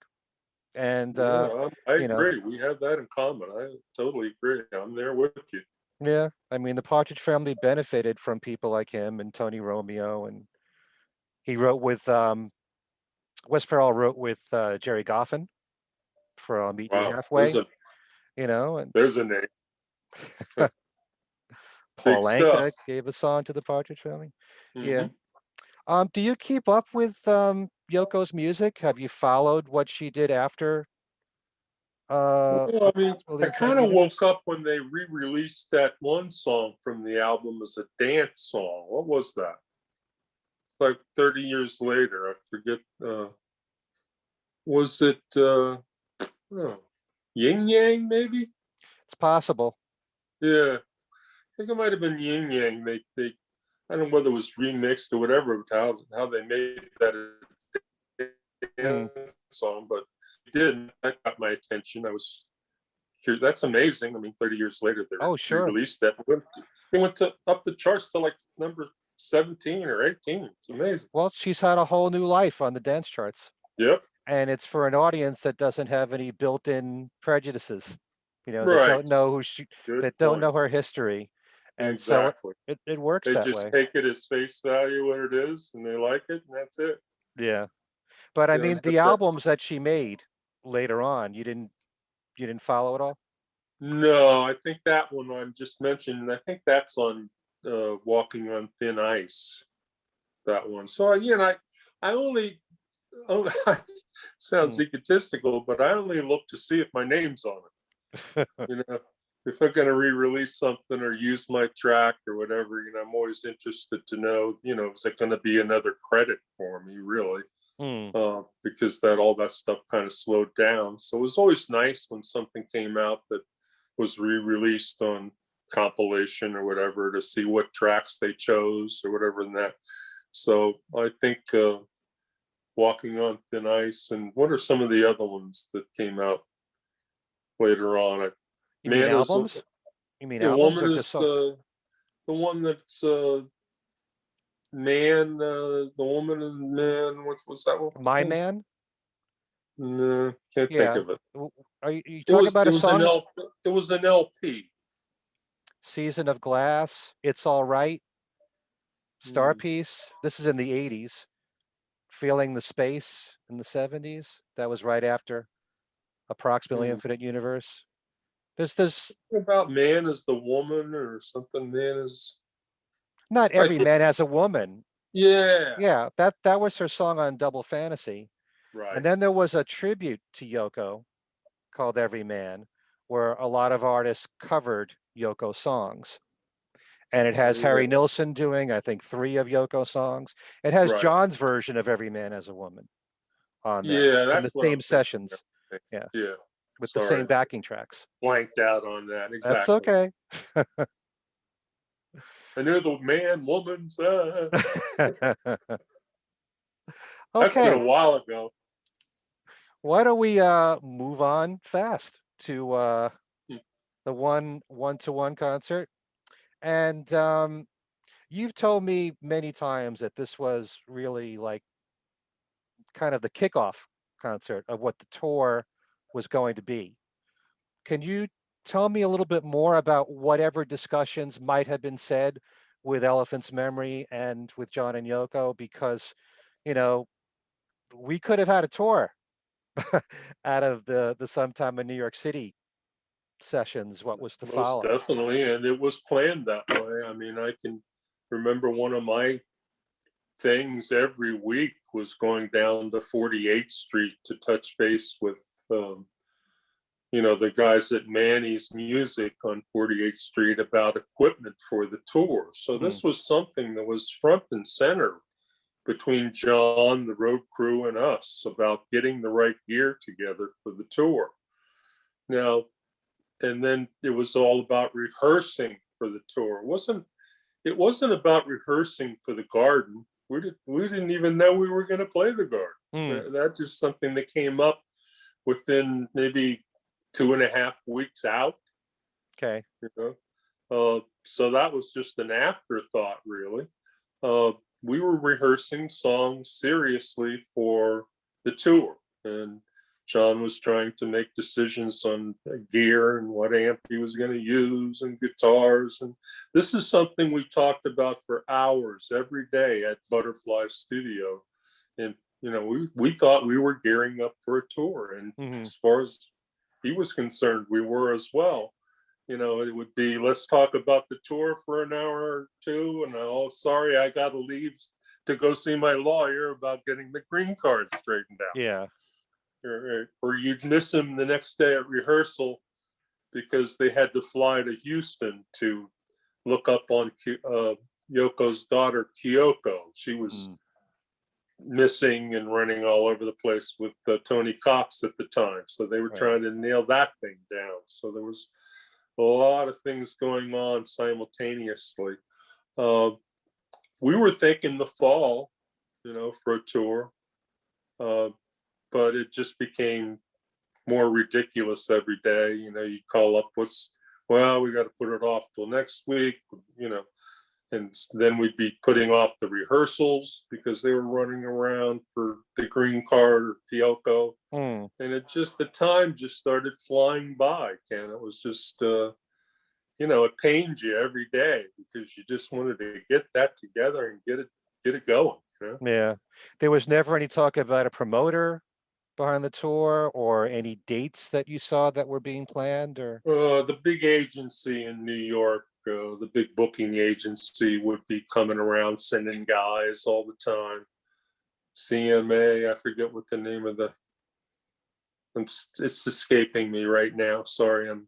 and I agree. We have that in common. I totally agree. I'm there with you. Yeah, I mean, the Partridge Family benefited from people like him and Tony Romeo, and he wrote with Wes Farrell wrote with Jerry Goffin for Meet Me Halfway. And there's a name. Paul Anka gave a song to the Partridge Family. Yeah. Do you keep up with Yoko's music? Have you followed what she did after? Well, I mean, I kind of woke up when they re-released that one song from the album as a dance song. What was that? Like 30 years later, I forget. Was it Yin Yang? Maybe it's possible. Yeah, I think it might have been Yin Yang. They I don't know whether it was remixed or whatever, how they made that song, but it did. That got my attention. I was curious. That's amazing. I mean, 30 years later, they released that. It went up the charts to like number 17 or 18. It's amazing. Well, she's had a whole new life on the dance charts. Yep. And it's for an audience that doesn't have any built-in prejudices. That don't know don't know her history. And so it works that way. They just take it as face value what it is, and they like it, and that's it. Yeah. But I mean, the albums that she made later on, you didn't follow at all? No, I think that one I'm just mentioning, I think that's on Walking on Thin Ice, that one. So, I only sounds egotistical, but I only look to see if my name's on it. If I'm going to re-release something or use my track or whatever, I'm always interested to know, is it going to be another credit for me, really? Hmm. because all that stuff kind of slowed down. So it was always nice when something came out that was re-released on compilation or whatever, to see what tracks they chose or whatever in that. So I think Walking on Thin Ice, and what are some of the other ones that came out later on? You mean Man is albums? You mean a albums woman or just is song? the one that's man, the woman and man. What's that one? My Man? No, can't think Yeah. of it. Are you It talking was about it a was an song? L it was an LP. Season of Glass, It's All Right, Star Hmm. Piece. This is in the 80s. Feeling the Space in the 70s. That was right after Approximately Hmm. Infinite Universe. There's About man is the woman or something. Man is, not I every can't. man has a woman. Yeah, Yeah, that was her song on Double Fantasy. And right. then there was a tribute to Yoko called Every Man, where a lot of artists covered Yoko songs. And it has Yeah, Harry Nilsson doing, I think, 3 of Yoko songs. It has right. John's version of Every Man Has a Woman on there Yeah, from the that's what I'm same thinking of. sessions. Yeah, Yeah, with the sorry, same backing tracks. blanked out on that. That's Exactly. okay. I knew the man, woman's. That's been Okay, a while ago. why don't we move on fast to Hmm. the one-to-one concert? And you've told me many times that this was really like kind of the kickoff concert of what the tour was going to be. Can you tell me a little bit more about whatever discussions might have been said with Elephant's Memory and with John and Yoko? Because, you know, we could have had a tour out of the Sometime in New York City sessions, what was to Most follow. definitely, and it was planned that way. I mean, I can remember one of my things every week was going down to 48th Street to touch base with, the guys at Manny's Music on 48th Street about equipment for the tour. So Mm, this was something that was front and center between John, the road crew, and us about getting the right gear together for the tour. Now, and then it was all about rehearsing for the tour. It wasn't about rehearsing for the Garden. We didn't even know we were going to play the mm, Garden. That just something that came up within maybe 2.5 weeks out. okay. You so that was just an afterthought, really. We were rehearsing songs seriously for the tour, and John was trying to make decisions on gear and what amp he was going to use and guitars. And this is something we talked about for hours every day at Butterfly Studio. And, we thought we were gearing up for a tour. And Hmm. as far as he was concerned, we were as well. It would be, let's talk about the tour for an hour or two. And sorry, I got to leave to go see my lawyer about getting the green card straightened out. Yeah. Or you'd miss him the next day at rehearsal because they had to fly to Houston to look up on Yoko's daughter, Kyoko. She was Mm, missing and running all over the place with Tony Cox at the time. So they were right. trying to nail that thing down. So there was a lot of things going on simultaneously. Uh, we were thinking the fall, for a tour, but it just became more ridiculous every day. You call up, we got to put it off till next week, and then we'd be putting off the rehearsals because they were running around for the green card or Kyoko. Mm. And the time just started flying by, Ken. It was just, it pained you every day because you just wanted to get that together and get it going. Yeah. There was never any talk about a promoter behind the tour or any dates that you saw that were being planned or? The big agency in New York, the big booking agency would be coming around sending guys all the time. CMA, I forget what the name of it's escaping me right now. Sorry, I'm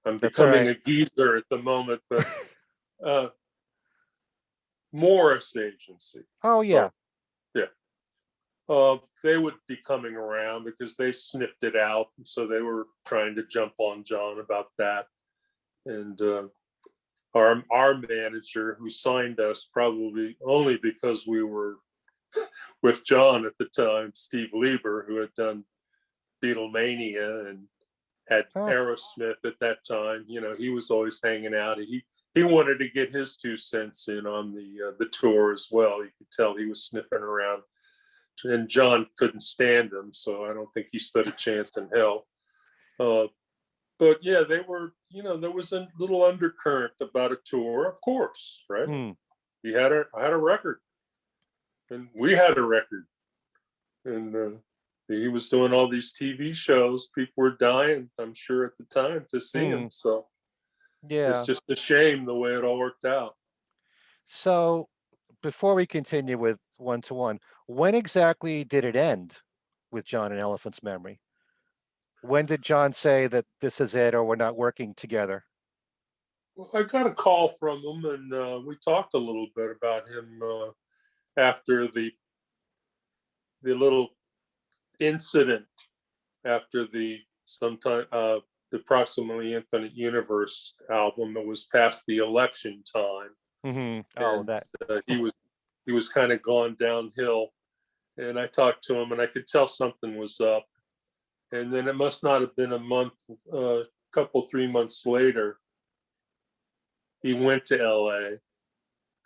That's all becoming right. a geezer at the moment, but Morris Agency. Oh, Sorry. yeah. Yeah. They would be coming around because they sniffed it out. So they were trying to jump on John about that. And our manager, who signed us probably only because we were with John at the time, Steve Lieber, who had done Beatlemania and had Aerosmith at that time. You know, he was always hanging out. He wanted to get his 2 cents in on the tour as well. You could tell he was sniffing around, and John couldn't stand him, so I don't think he stood a chance in hell. But yeah, they were, you know, there was a little undercurrent about a tour, of course, right? I had a record, and we had a record, and he was doing all these TV shows. People were dying, I'm sure, at the time to see him. So yeah, it's just a shame the way it all worked out. So before we continue with one-to-one, when exactly did it end with John and Elephant's Memory? When did John say that this is it, or we're not working together? Well, I got a call from him, and we talked a little bit about him after the little incident after the Approximately Infinite Universe album that was past the election time. Oh, and, that he was kind of gone downhill, and I talked to him, and I could tell something was up. And then it must not have been a month, couple 3 months later, he went to LA,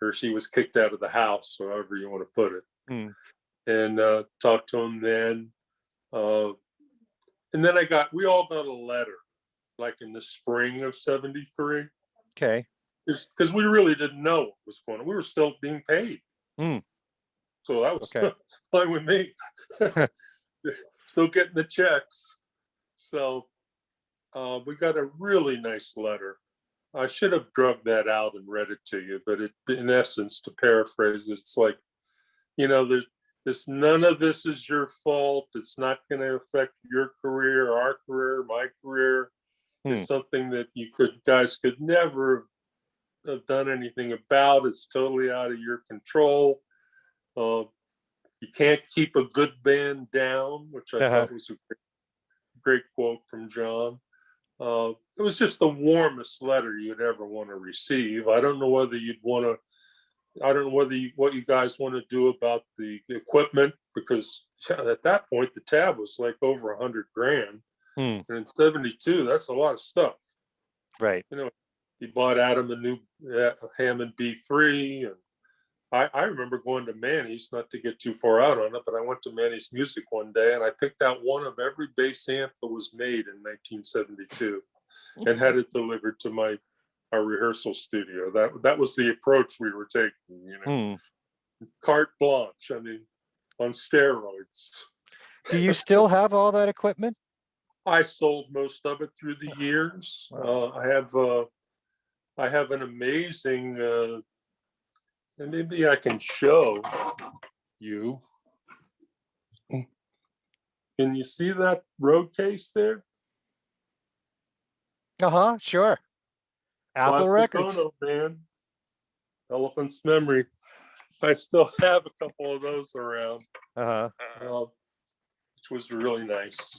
or she was kicked out of the house, however you want to put it. And talked to him then. And then we all got a letter, like in the spring of '73. Okay. Because we really didn't know what was going on. We were still being paid. So that was fine with me. Still getting the checks. So we got a really nice letter. I should have drug that out and read it to you, but in essence, to paraphrase it, it's like, you know, none of this is your fault. It's not going to affect your career, our career, my career. It's something that you guys could never have done anything about. It's totally out of your control. You can't keep a good band down, which I thought was a great quote from John. It was just the warmest letter you'd ever want to receive. I don't know whether what you guys want to do about the equipment, because at that point the tab was like over $100,000, and in '72 that's a lot of stuff. Right. You know, he bought Adam a new Hammond B3, and I remember going to Manny's, not to get too far out on it, but I went to Manny's Music one day, and I picked out one of every bass amp that was made in 1972 and had it delivered to our rehearsal studio. That was the approach we were taking, you know. Carte blanche, I mean, on steroids. Do you still have all that equipment? I sold most of it through the years. I have an amazing, and maybe I can show you. Can you see that road case there? Sure. Apple Records. Ono, man. Elephant's Memory. I still have a couple of those around. Which was really nice.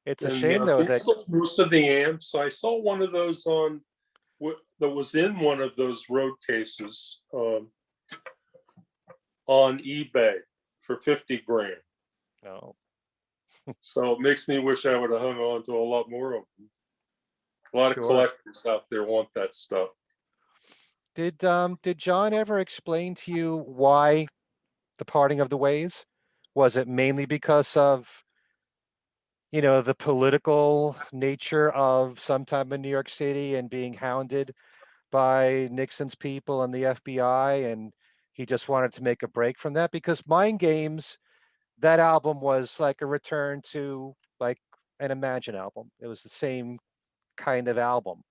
It's a shame though that most of the amps. I saw one of those that was in one of those road cases on eBay for $50,000. Oh. So it makes me wish I would have hung on to a lot more of them. A lot of collectors out there want that stuff. Did John ever explain to you why the parting of the ways? Was it mainly because of, you know, the political nature of Sometime in New York City and being hounded by Nixon's people and the FBI, and he just wanted to make a break from that? Because Mind Games, that album was like a return to like an Imagine album. It was the same kind of album,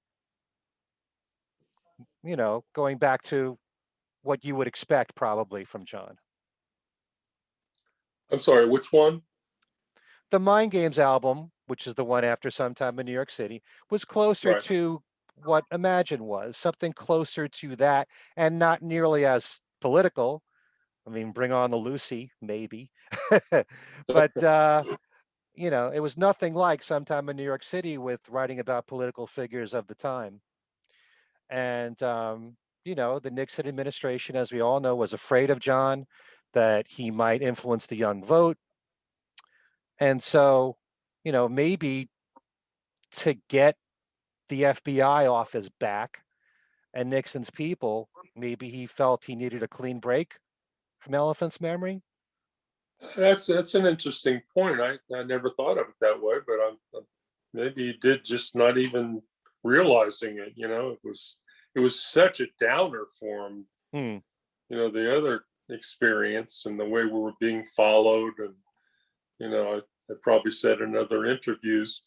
you know, going back to what you would expect probably from John. I'm sorry, which one? The Mind Games album, which is the one after Sometime in New York City, was closer to what Imagine was, something closer to that, and not nearly as political, I mean, bring on the Lucy, maybe. But it was nothing like Sometime in New York City with writing about political figures of the time. And the Nixon administration, as we all know, was afraid of John, that he might influence the young vote. And so, maybe to get the FBI off his back and Nixon's people, maybe he felt he needed a clean break from Elephant's memory. That's an interesting point. I never thought of it that way, but maybe he did, just not even realizing it. It was such a downer for him. The other experience and the way we were being followed, and I probably said in other interviews,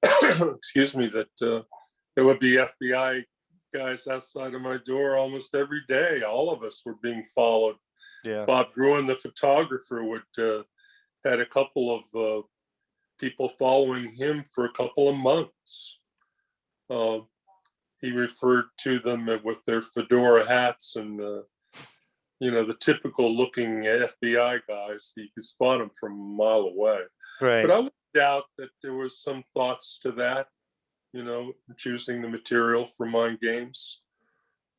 excuse me, that there would be FBI guys outside of my door almost every day. All of us were being followed. Yeah. Bob Gruen, the photographer, had a couple of people following him for a couple of months. He referred to them with their fedora hats and the typical looking FBI guys. You could spot them from a mile away. Right. But I would doubt that there was some thoughts to that, choosing the material for Mind Games,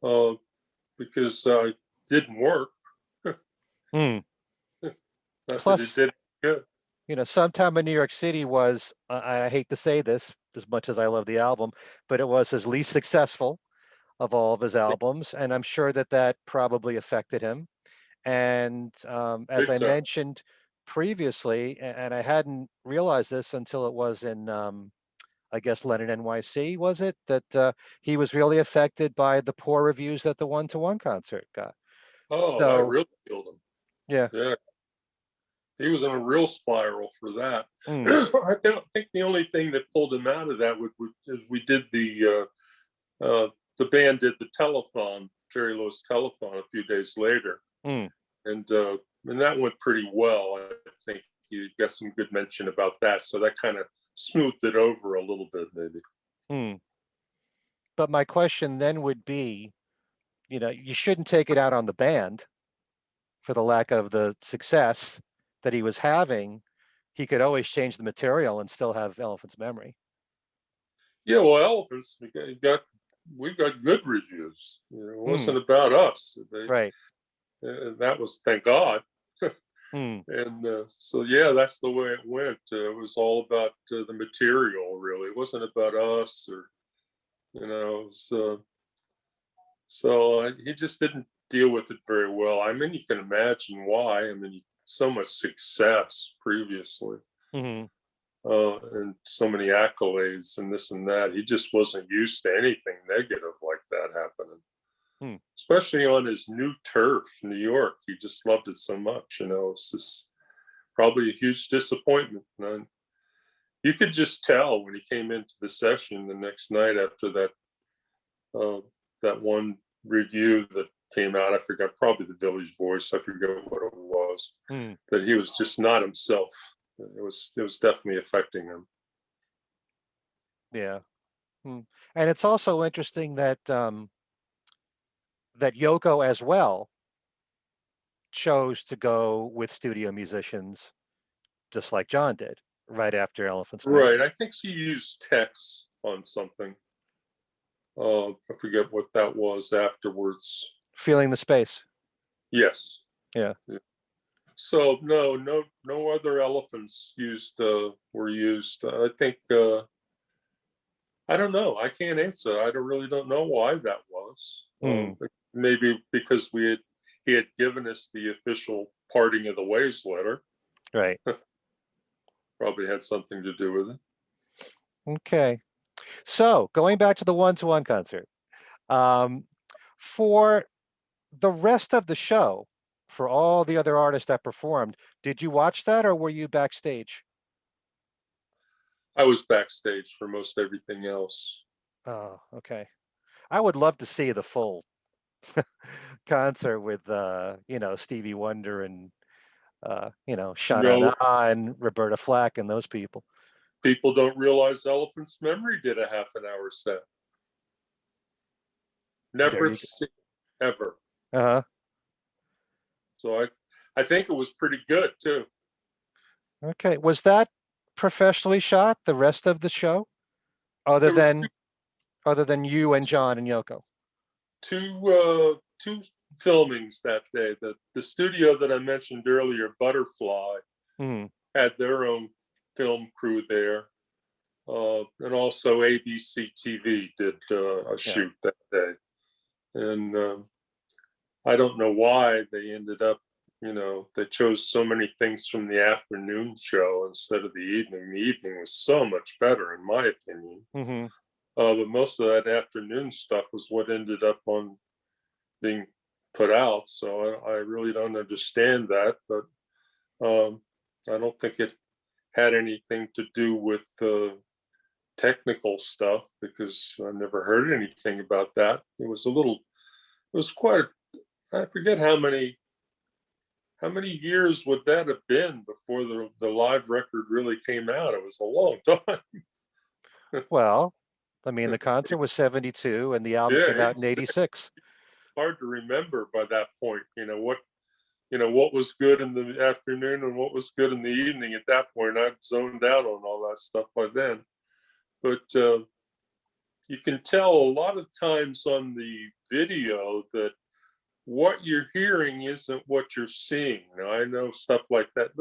because it didn't work. Plus, it did good. Sometime in New York City was, I hate to say this as much as I love the album, but it was his least successful of all of his albums. And I'm sure that probably affected him. And as I mentioned previously, and I hadn't realized this until it was in, I guess, Lennon NYC, was it? That he was really affected by the poor reviews that the one-to-one concert got. Oh, So, that really killed him. Yeah. He was in a real spiral for that. I think the only thing that pulled him out of that is we did the band did the telethon, Jerry Lewis telethon, a few days later, and that went pretty well. I think you got some good mention about that, so that kind of smoothed it over a little bit, maybe. But my question then would be, you shouldn't take it out on the band for the lack of the success that he was having. He could always change the material and still have Elephant's memory. Yeah, well, Elephants, we got good reviews. It wasn't about us. Right. That was, thank God. And so, yeah, that's the way it went. It was all about the material, really. It wasn't about us, or so he just didn't deal with it very well. I mean, you can imagine why. I mean, so much success previously, and so many accolades and this and that. He just wasn't used to anything negative like that happening, especially on his new turf, New York. He just loved it so much. It's just probably a huge disappointment. And you could just tell when he came into the session the next night after that one review that came out. I forgot, probably the Village Voice. I forget what it was. That he was just not himself. It was definitely affecting him. Yeah. And it's also interesting that that Yoko as well chose to go with studio musicians, just like John did, right after Elephant's Memory. Right. I think she used text on something. I forget what that was afterwards. Feeling the Space. Yes. Yeah. So no other elephants were used. I think I don't know. I can't answer. I really don't know why that was. Maybe because he had given us the official parting of the ways letter. Right. Probably had something to do with it. Okay. So going back to the one-to-one concert, for the rest of the show, for all the other artists that performed, did you watch that, or were you backstage? I was backstage for most everything else. Oh, okay. I would love to see the full concert with Stevie Wonder and Shannon and Roberta Flack and those people. People don't realize Elephant's Memory did a half an hour set. Never seen, ever. So So I think it was pretty good too. Okay. Was that professionally shot, the rest of the show? Other There were than you and John and Yoko? two filmings that day. The studio that I mentioned earlier, Butterfly, Hmm. had their own film crew there. And also ABC TV did a Yeah. shoot that day. And I don't know why they ended up, they chose so many things from the afternoon show instead of the evening. The evening was so much better, in my opinion. Hmm. But most of that afternoon stuff was what ended up on being put out. So I really don't understand that. But I don't think it had anything to do with technical stuff, because I never heard anything about that. It was quite, I forget how many years would that have been before the live record really came out. It was a long time. Well, I mean, the concert was 72 and the album Yeah, came out in it's 86. hard to remember by that point, what was good in the afternoon and what was good in the evening at that point. I've zoned out on all that stuff by then. But you can tell a lot of times on the video that what you're hearing isn't what you're seeing. Now, I know stuff like that,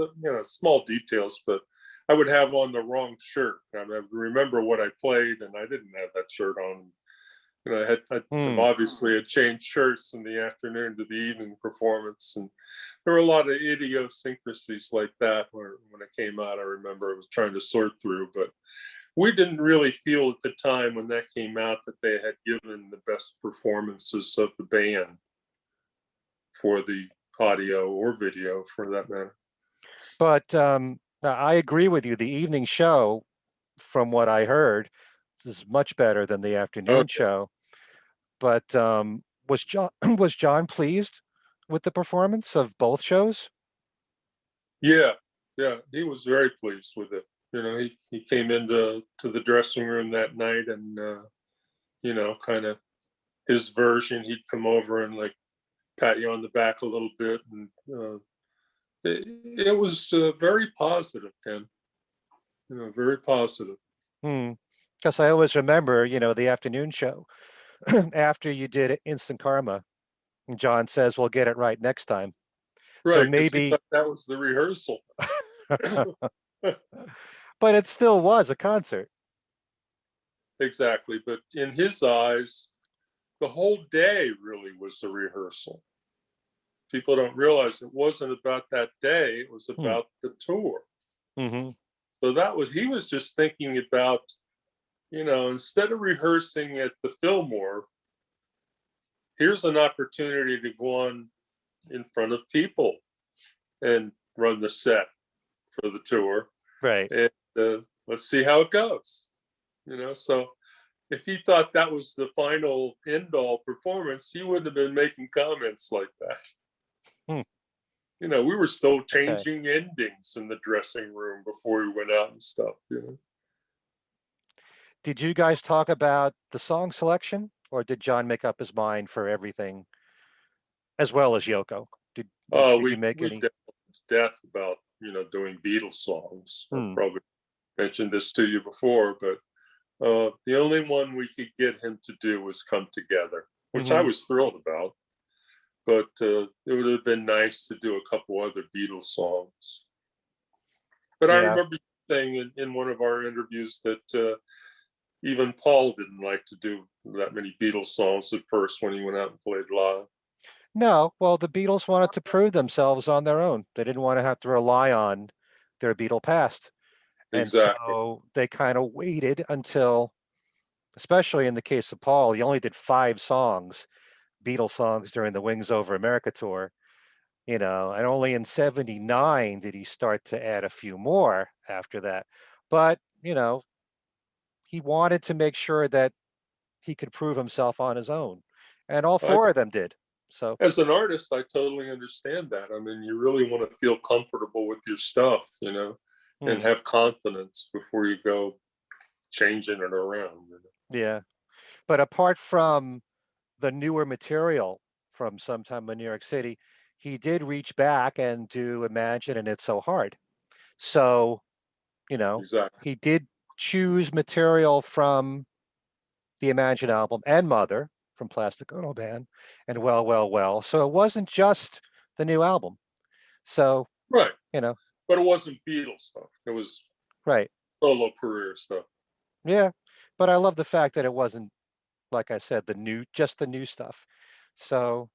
small details, but I would have on the wrong shirt. I remember what I played, and I didn't have that shirt on. Obviously had changed shirts in the afternoon to the evening performance, and there were a lot of idiosyncrasies like that when it came out. I remember I was trying to sort through, but we didn't really feel at the time when that came out that they had given the best performances of the band for the audio or video, for that matter. But I agree with you. The evening show, from what I heard, is much better than the afternoon Okay. show. But was John was John pleased with the performance of both shows? Yeah, he was very pleased with it. He came into the dressing room that night, and kind of his version. He'd come over and like pat you on the back a little bit, and it was very positive, Ken. Very positive. Because I always remember, the afternoon show after you did Instant Karma, and John says, "We'll get it right next time." So Right, because he maybe, thought that was the rehearsal. but it still was a concert. Exactly, but in his eyes, the whole day really was a rehearsal. People don't realize it wasn't about that day, it was about the tour. Mm-hmm. So he was just thinking about, instead of rehearsing at the Fillmore, here's an opportunity to go on in front of people and run the set for the tour. Right. And let's see how it goes. So if he thought that was the final end all performance, he wouldn't have been making comments like that. We were still changing endings in the dressing room before we went out and stuff. Did you guys talk about the song selection, or did John make up his mind for everything, as well as Yoko? Did you make we any? dealt to death about doing Beatles songs. I probably mentioned this to you before, but the only one we could get him to do was Come Together, which I was thrilled about. But it would have been nice to do a couple other Beatles songs. But I remember saying in one of our interviews that even Paul didn't like to do that many Beatles songs at first when he went out and played live. No, well, the Beatles wanted to prove themselves on their own. They didn't want to have to rely on their Beatle past. And Exactly. so they kind of waited until, especially in the case of Paul, he only did 5 songs, Beatles songs, during the Wings Over America tour, and only in 79 did he start to add a few more after that. But, he wanted to make sure that he could prove himself on his own. And all 4 of them did. So as an artist, I totally understand that. I mean, you really want to feel comfortable with your stuff, and have confidence before you go changing it around. Yeah. But apart from the newer material from Sometime in New York City, he did reach back and do Imagine and It's So Hard. So, Exactly. he did choose material from the Imagine album and Mother from Plastic Ono Band and Well, Well, Well. So it wasn't just the new album. So, Right. you know, But it wasn't Beatles stuff. It was right. solo career stuff. Yeah. But I love the fact that it wasn't, like I said, just the new stuff. So,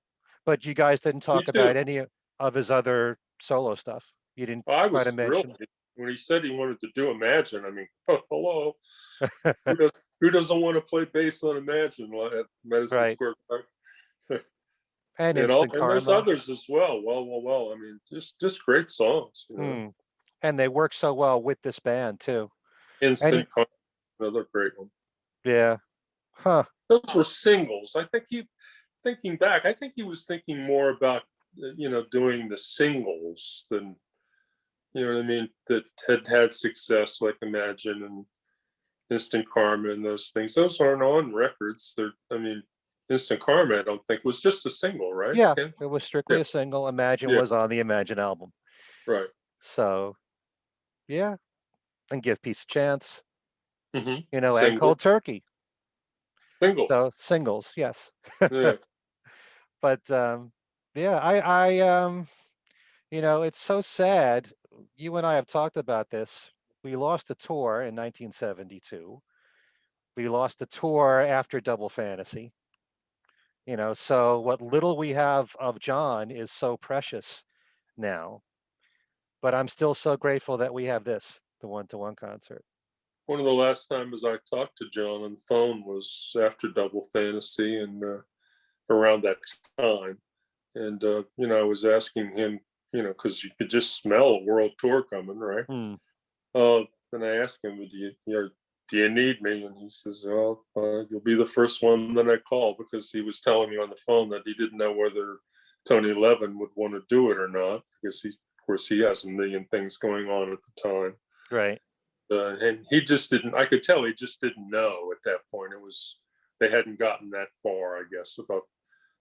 but you guys didn't Me talk too. about any of his other solo stuff. You didn't I try to was thrilled mention. when he said he wanted to do Imagine. I mean, hello. Who doesn't want to play bass on Imagine at Madison Right. Square Garden? And And Instant there's Karma. others as well. Well. I mean, just great songs. Mm. And they work so well with this band too. And Instant Karma, another great one. yeah. Huh. Those were singles. Thinking back, I think he was thinking more about doing the singles than, you know what I mean, that had success, like Imagine and Instant Karma and those things. Those aren't on records. Instant Karma, I don't think, was just a single, right? Yeah, Ken? it was strictly Yeah, a single. Imagine yeah, was on the Imagine album. right. So yeah. And Give Peace a Chance, and Single, Cold Turkey. single. So singles, yes. Yeah. But yeah, it's so sad. You and I have talked about this. We lost a tour in 1972. We lost a tour after Double Fantasy. So what little we have of John is so precious now. But I'm still so grateful that we have this, the one-to-one concert. One of the last times I talked to John on the phone was after Double Fantasy and around that time. And, I was asking him, because you could just smell a world tour coming, right? Hmm. And I asked him, do you need me? And he says, well, you'll be the first one that I call, because he was telling me on the phone that he didn't know whether Tony Levin would want to do it or not, because of course, he has a million things going on at the time. Right. And he just didn't, I could tell he just didn't know at that point. They hadn't gotten that far, I guess, about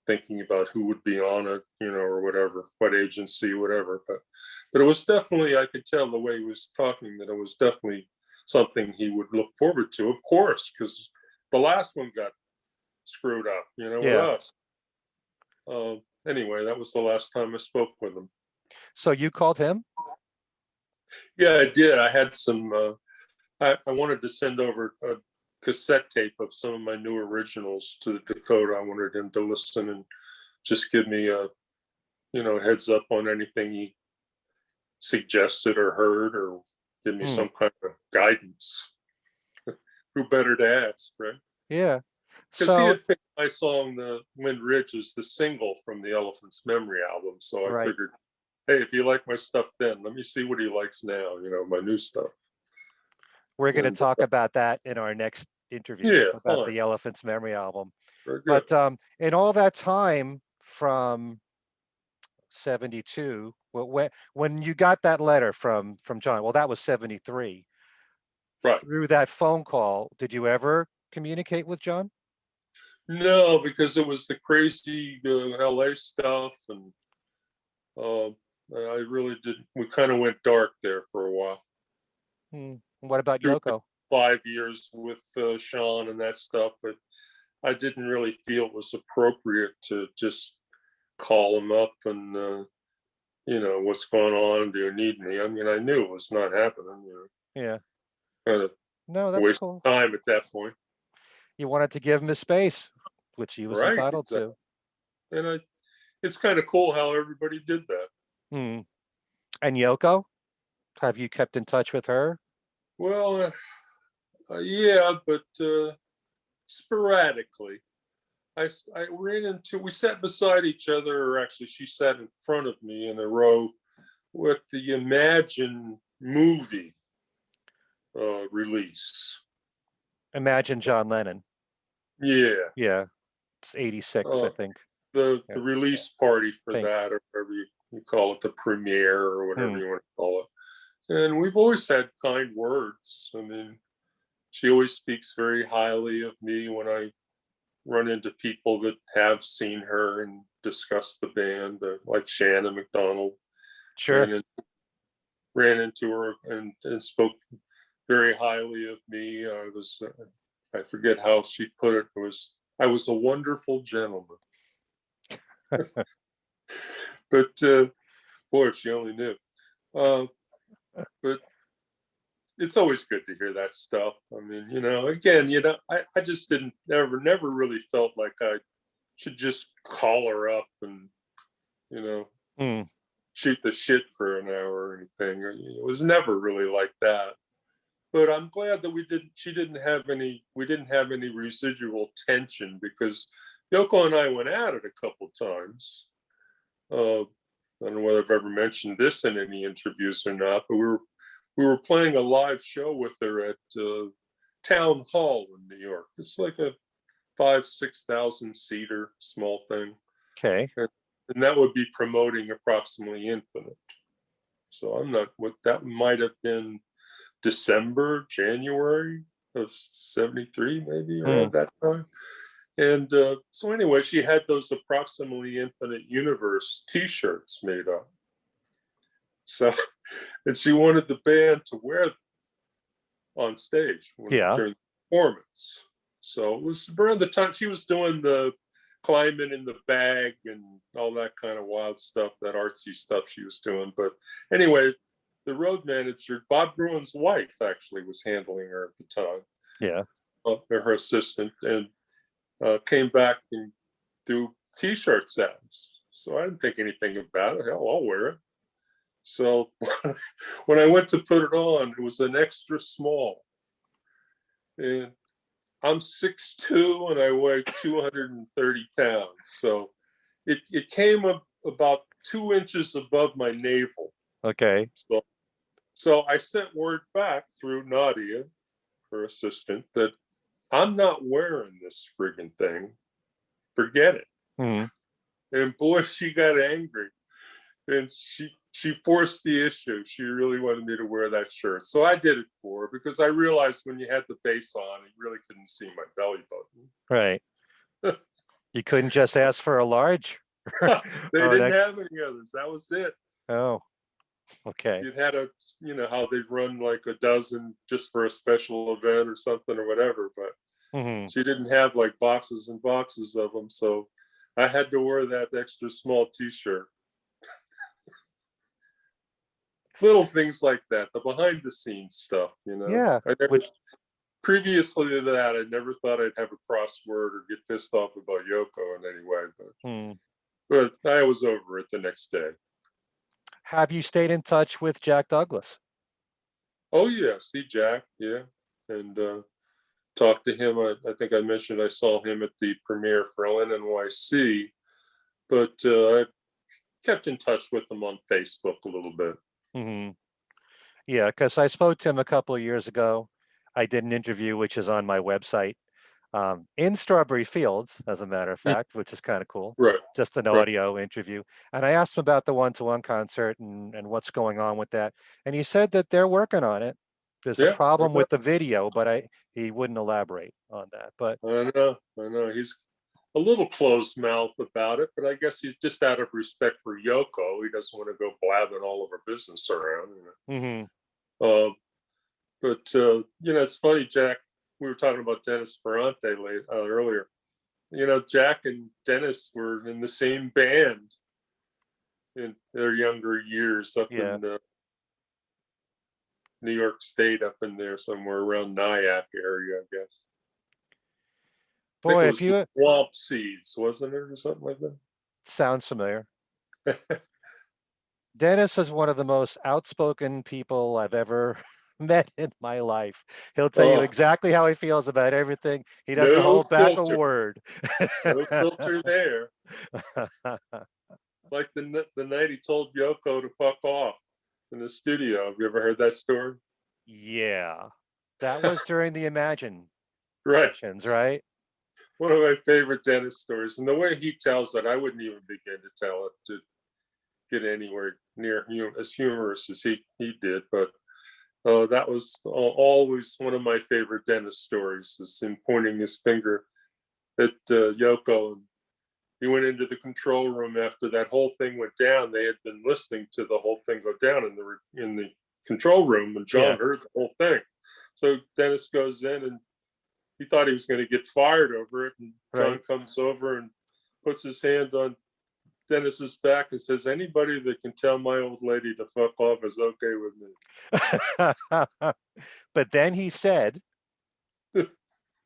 thinking about who would be on it, or whatever, what agency, whatever. But it was definitely, I could tell the way he was talking, that it was definitely something he would look forward to, of course, because the last one got screwed up, with us. Anyway, that was the last time I spoke with him. So you called him? Yeah, I did. I had some, I wanted to send over a cassette tape of some of my new originals to the Dakota. I wanted him to listen and just give me a heads up on anything he suggested or heard, or give me some kind of guidance. Who better to ask, right? Yeah. Because he had picked my song, "The Wind Ridge," as the single from the Elephant's Memory album. So I figured, hey, if you like my stuff then, let me see what he likes now, my new stuff. We're going to talk about that in our next interview, about the Elephant's Memory album. But in all that time from 72, when you got that letter from John, well, that was 73. Right. Through that phone call, did you ever communicate with John? No, because it was the crazy LA stuff, and I really didn't. We kind of went dark there for a while. What about Yoko? 5 years with Sean and that stuff, but I didn't really feel it was appropriate to just call him up and what's going on? Do you need me? I mean, I knew it was not happening. Yeah. Kind of no, that's waste cool. of time at that point. You wanted to give him his space, which he was entitled to. And it's kind of cool how everybody did that. And Yoko, have you kept in touch with her? Well, yeah, but sporadically. We sat beside each other, or actually she sat in front of me in a row with the Imagine movie release. Imagine John Lennon. Yeah. Yeah. It's 86, I think. The release party for that, or whatever you call it, the premiere, or whatever you want to call it. And we've always had kind words. I mean, she always speaks very highly of me when I run into people that have seen her and discussed the band, like Shannon Mcdonald. Sure. Ran into her and spoke very highly of me. I forget how she put it. I was a wonderful gentleman. But boy, if she only knew. But it's always good to hear that stuff. I mean, again, I just never really felt like I should just call her up and, shoot the shit for an hour or anything. It was never really like that. But I'm glad that we didn't have any residual tension, because Yoko and I went at it a couple times. I don't know whether I've ever mentioned this in any interviews or not, but we were playing a live show with her at Town Hall in New York. It's like a 5,000-6,000 seater small thing. Okay. And that would be promoting approximately Infinite. So I'm not, what that might have been December, January of 73, maybe around that time. And so anyway, she had those approximately Infinite Universe t-shirts made up. So, and she wanted the band to wear them on stage during the performance. So it was around the time she was doing the climbing in the bag and all that kind of wild stuff, that artsy stuff she was doing. But anyway, the road manager, Bob Bruin's wife, actually was handling her at the time. Yeah. Her assistant, and came back and threw t-shirts at us. So I didn't think anything about it. Hell, I'll wear it. So when I went to put it on, it was an extra small. And I'm 6'2" and I weigh 230 pounds. So it came up about 2 inches above my navel. Okay. So I sent word back through Nadia, her assistant, that I'm not wearing this friggin' thing. Forget it. And boy, she got angry. And she forced the issue. She really wanted me to wear that shirt. So I did it for her, because I realized when you had the bass on, you really couldn't see my belly button. Right. You couldn't just ask for a large? They didn't have any others. That was it. Oh, okay. You'd had how they'd run like a dozen just for a special event or something or whatever, but she didn't have like boxes and boxes of them. So I had to wear that extra small t-shirt. Little things like that, the behind the scenes stuff, Yeah. Previously to that, I never thought I'd have a crossword or get pissed off about Yoko in any way, but I was over it the next day. Have you stayed in touch with Jack Douglas? Oh yeah, see Jack, yeah, and talked to him. I think I mentioned I saw him at the premiere for LNNYC, but I kept in touch with him on Facebook a little bit. Yeah, because I spoke to him a couple of years ago. I did an interview, which is on my website, in Strawberry Fields, as a matter of fact, which is kind of cool. Right. Just an audio interview. And I asked him about the one-to-one concert and what's going on with that. And he said that they're working on it. There's a problem with the video, but he wouldn't elaborate on that. But I know. He's a little closed-mouthed about it, but I guess he's just out of respect for Yoko. He doesn't want to go blabbing all of her business around. But it's funny, Jack. We were talking about Dennis Ferrante earlier. Jack and Dennis were in the same band in their younger years up in New York State, up in there somewhere around Nyack area, I guess. Boy, if you Swamp Seeds, wasn't it, or something like that? Sounds familiar. Dennis is one of the most outspoken people I've ever met in my life. He'll tell you exactly how he feels about everything. He doesn't hold back a word. No filter there. Like the night he told Yoko to fuck off in the studio. Have you ever heard that story? Yeah, that was during the Imagine right. sessions, right? One of my favorite Dennis stories, and the way he tells it, I wouldn't even begin to tell it to get anywhere near as humorous as he did. But that was always one of my favorite Dennis stories, is him pointing his finger at Yoko, and he went into the control room after that whole thing went down. They had been listening to the whole thing go down in the control room, and John heard the whole thing. So Dennis goes in, and he thought he was going to get fired over it, and John comes over and puts his hand on Dennis's back and says, "Anybody that can tell my old lady to fuck off is okay with me." But then he said,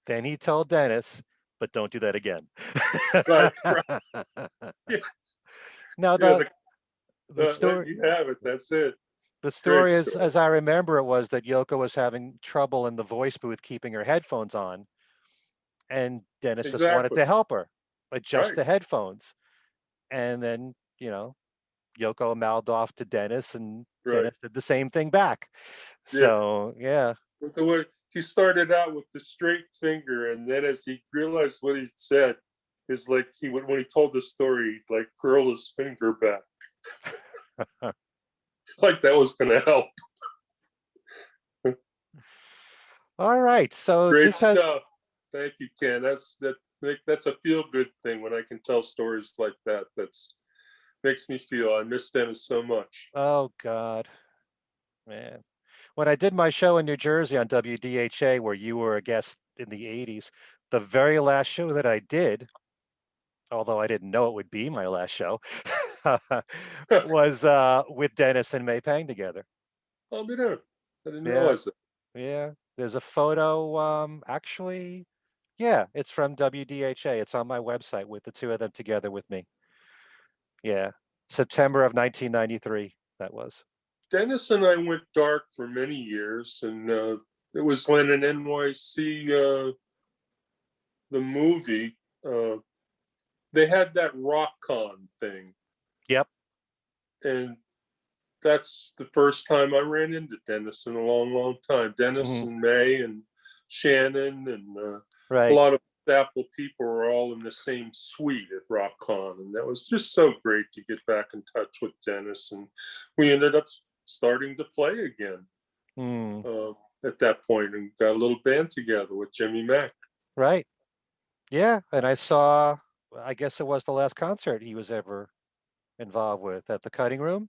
then he told Dennis, but don't do that again. Right. Yeah. Now the story, you have it. That's it. the story is, as I remember it, was that Yoko was having trouble in the voice booth keeping her headphones on, and Dennis just wanted to help her adjust the headphones. And then, Yoko mouthed off to Dennis, and Dennis did the same thing back. So, With the way he started out with the straight finger, and then as he realized what he said, is like when he told the story, he'd like curl his finger back. Like that was going to help. All right. So great stuff. Thank you, Ken. That's a feel-good thing when I can tell stories like that. That's makes me feel I miss Dennis so much. Oh God, man. When I did my show in New Jersey on WDHA, where you were a guest in the 80s, the very last show that I did, although I didn't know it would be my last show, was with Dennis and May Pang together. Oh, me too. I didn't realize that. Yeah, there's a photo. Actually, yeah, it's from WDHA. It's on my website with the two of them together with me. Yeah, September of 1993. That was. Dennis and I went dark for many years, and it was when in NYC, the movie, they had that RockCon thing. Yep. And that's the first time I ran into Dennis in a long, long time. Dennis and May and Shannon and a lot of Apple people were all in the same suite at RockCon, and that was just so great to get back in touch with Dennis. And we ended up starting to play again at that point, and got a little band together with Jimmy Mack. Right. Yeah, and I guess it was the last concert he was ever involved with at the Cutting Room.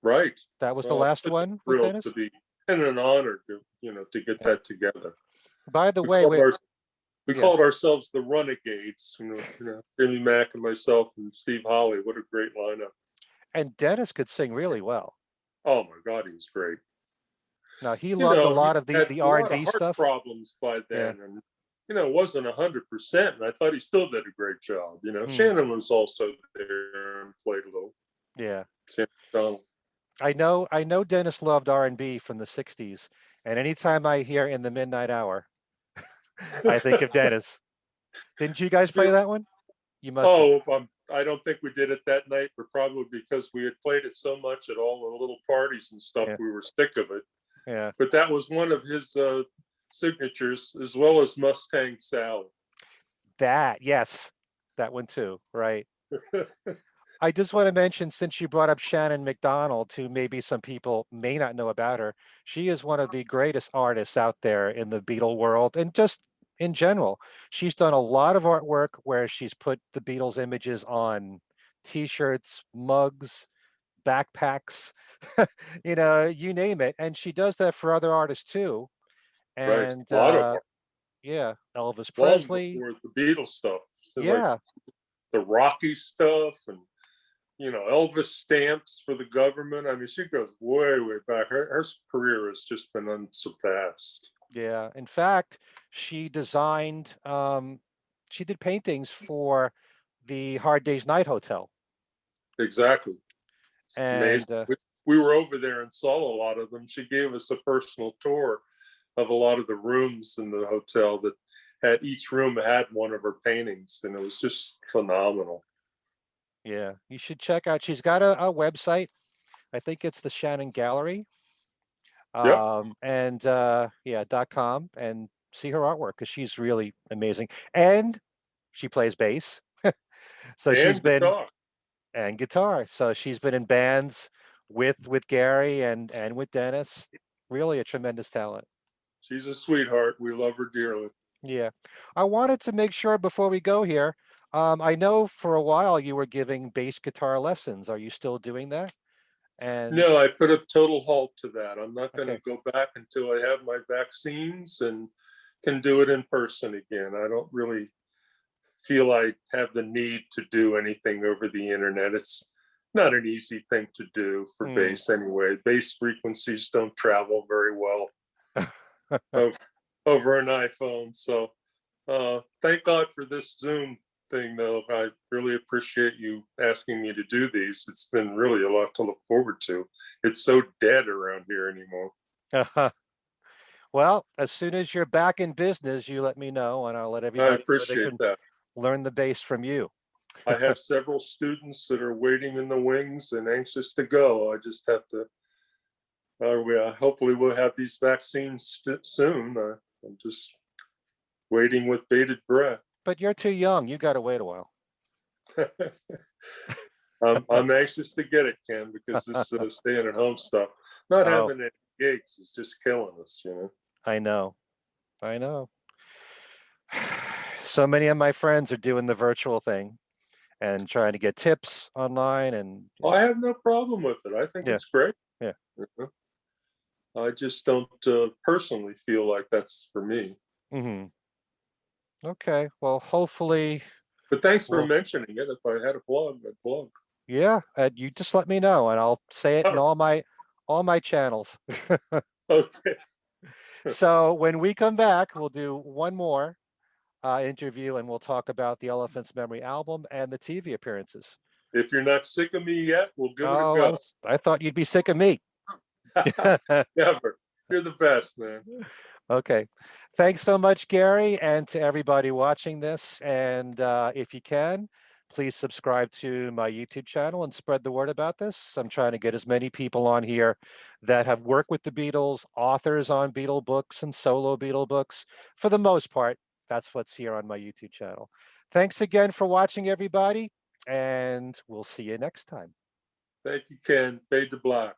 Right. That was the last one with Dennis? To be, and an honor to get that together. By the way, we called ourselves the Renegades, Jimmy Mack and myself and Steve Holly. What a great lineup. And Dennis could sing really well. Oh my God, he was great. Now he loved a lot of the R&B stuff. Problems by then, and it wasn't 100%. And I thought he still did a great job. Shannon was also there and played a little. Yeah. Shannon Mcdonald. I know Dennis loved R&B from the 60s, and anytime I hear In the Midnight Hour, I think of Dennis. Didn't you guys play that one? You must. I don't think we did it that night, but probably because we had played it so much at all the little parties and stuff, we were sick of it. Yeah. But that was one of his signatures, as well as Mustang Sally. Yes, that one too, right. I just want to mention, since you brought up Shannon Mcdonald, who maybe some people may not know about her, she is one of the greatest artists out there in the Beatle world, and just in general. She's done a lot of artwork where she's put the Beatles images on T-shirts, mugs, backpacks, you name it. And she does that for other artists too. And Elvis Presley. Long before the Beatles stuff. So like the Rocky stuff and Elvis stamps for the government. I mean, she goes way, way back. Her career has just been unsurpassed. Yeah. In fact, she designed, she did paintings for the Hard Day's Night Hotel. Exactly. And we were over there and saw a lot of them. She gave us a personal tour of a lot of the rooms in the hotel that had, each room had one of her paintings, and it was just phenomenal. Yeah, you should check out. She's got a website. I think it's the Shannon Gallery. .com, and see her artwork, because she's really amazing. And she plays bass. So she's been and guitar. So she's been in bands with Gary and with Dennis. Really a tremendous talent. She's a sweetheart. We love her dearly. Yeah. I wanted to make sure before we go here, I know for a while you were giving bass guitar lessons. Are you still doing that? And No, I put a total halt to that. I'm not going to okay. go back until I have my vaccines and can do it in person again. I don't really feel I have the need to do anything over the internet. It's not an easy thing to do for Hmm. bass anyway. Bass frequencies don't travel very well over, over an iPhone. So thank God for this Zoom thing, though. I really appreciate you asking me to do these. It's been really a lot to look forward to. It's so dead around here anymore. Well, as soon as you're back in business, you let me know, and I'll let I everybody know they appreciate can that. learn the bass from you. I have several students that are waiting in the wings and anxious to go. I just have to, hopefully we'll have these vaccines soon. I'm just waiting with bated breath. But you're too young. You got to wait a while. I'm anxious to get it, Ken, because this staying at home stuff, not Oh, having any gigs is just killing us, you know. I know. I know. So many of my friends are doing the virtual thing and trying to get tips online and I have no problem with it. I think yeah, it's great. yeah. You know? I just don't personally feel like that's for me. Hmm. Okay. Well, hopefully But thanks for we'll, mentioning it. If I had a blog, I'd blog. yeah, you just let me know and I'll say it in Oh, all my channels. okay. So when we come back, we'll do one more interview and we'll talk about the Elephant's Memory album and the TV appearances. If you're not sick of me yet, we'll give it a Oh, go. I thought you'd be sick of me. Never. You're the best, man. Okay. Thanks so much, Gary, and to everybody watching this. And if you can, please subscribe to my YouTube channel and spread the word about this. I'm trying to get as many people on here that have worked with the Beatles, authors on Beatle books and solo Beatle books. For the most part, that's what's here on my YouTube channel. Thanks again for watching, everybody, and we'll see you next time. Thank you, Ken. Fade to black.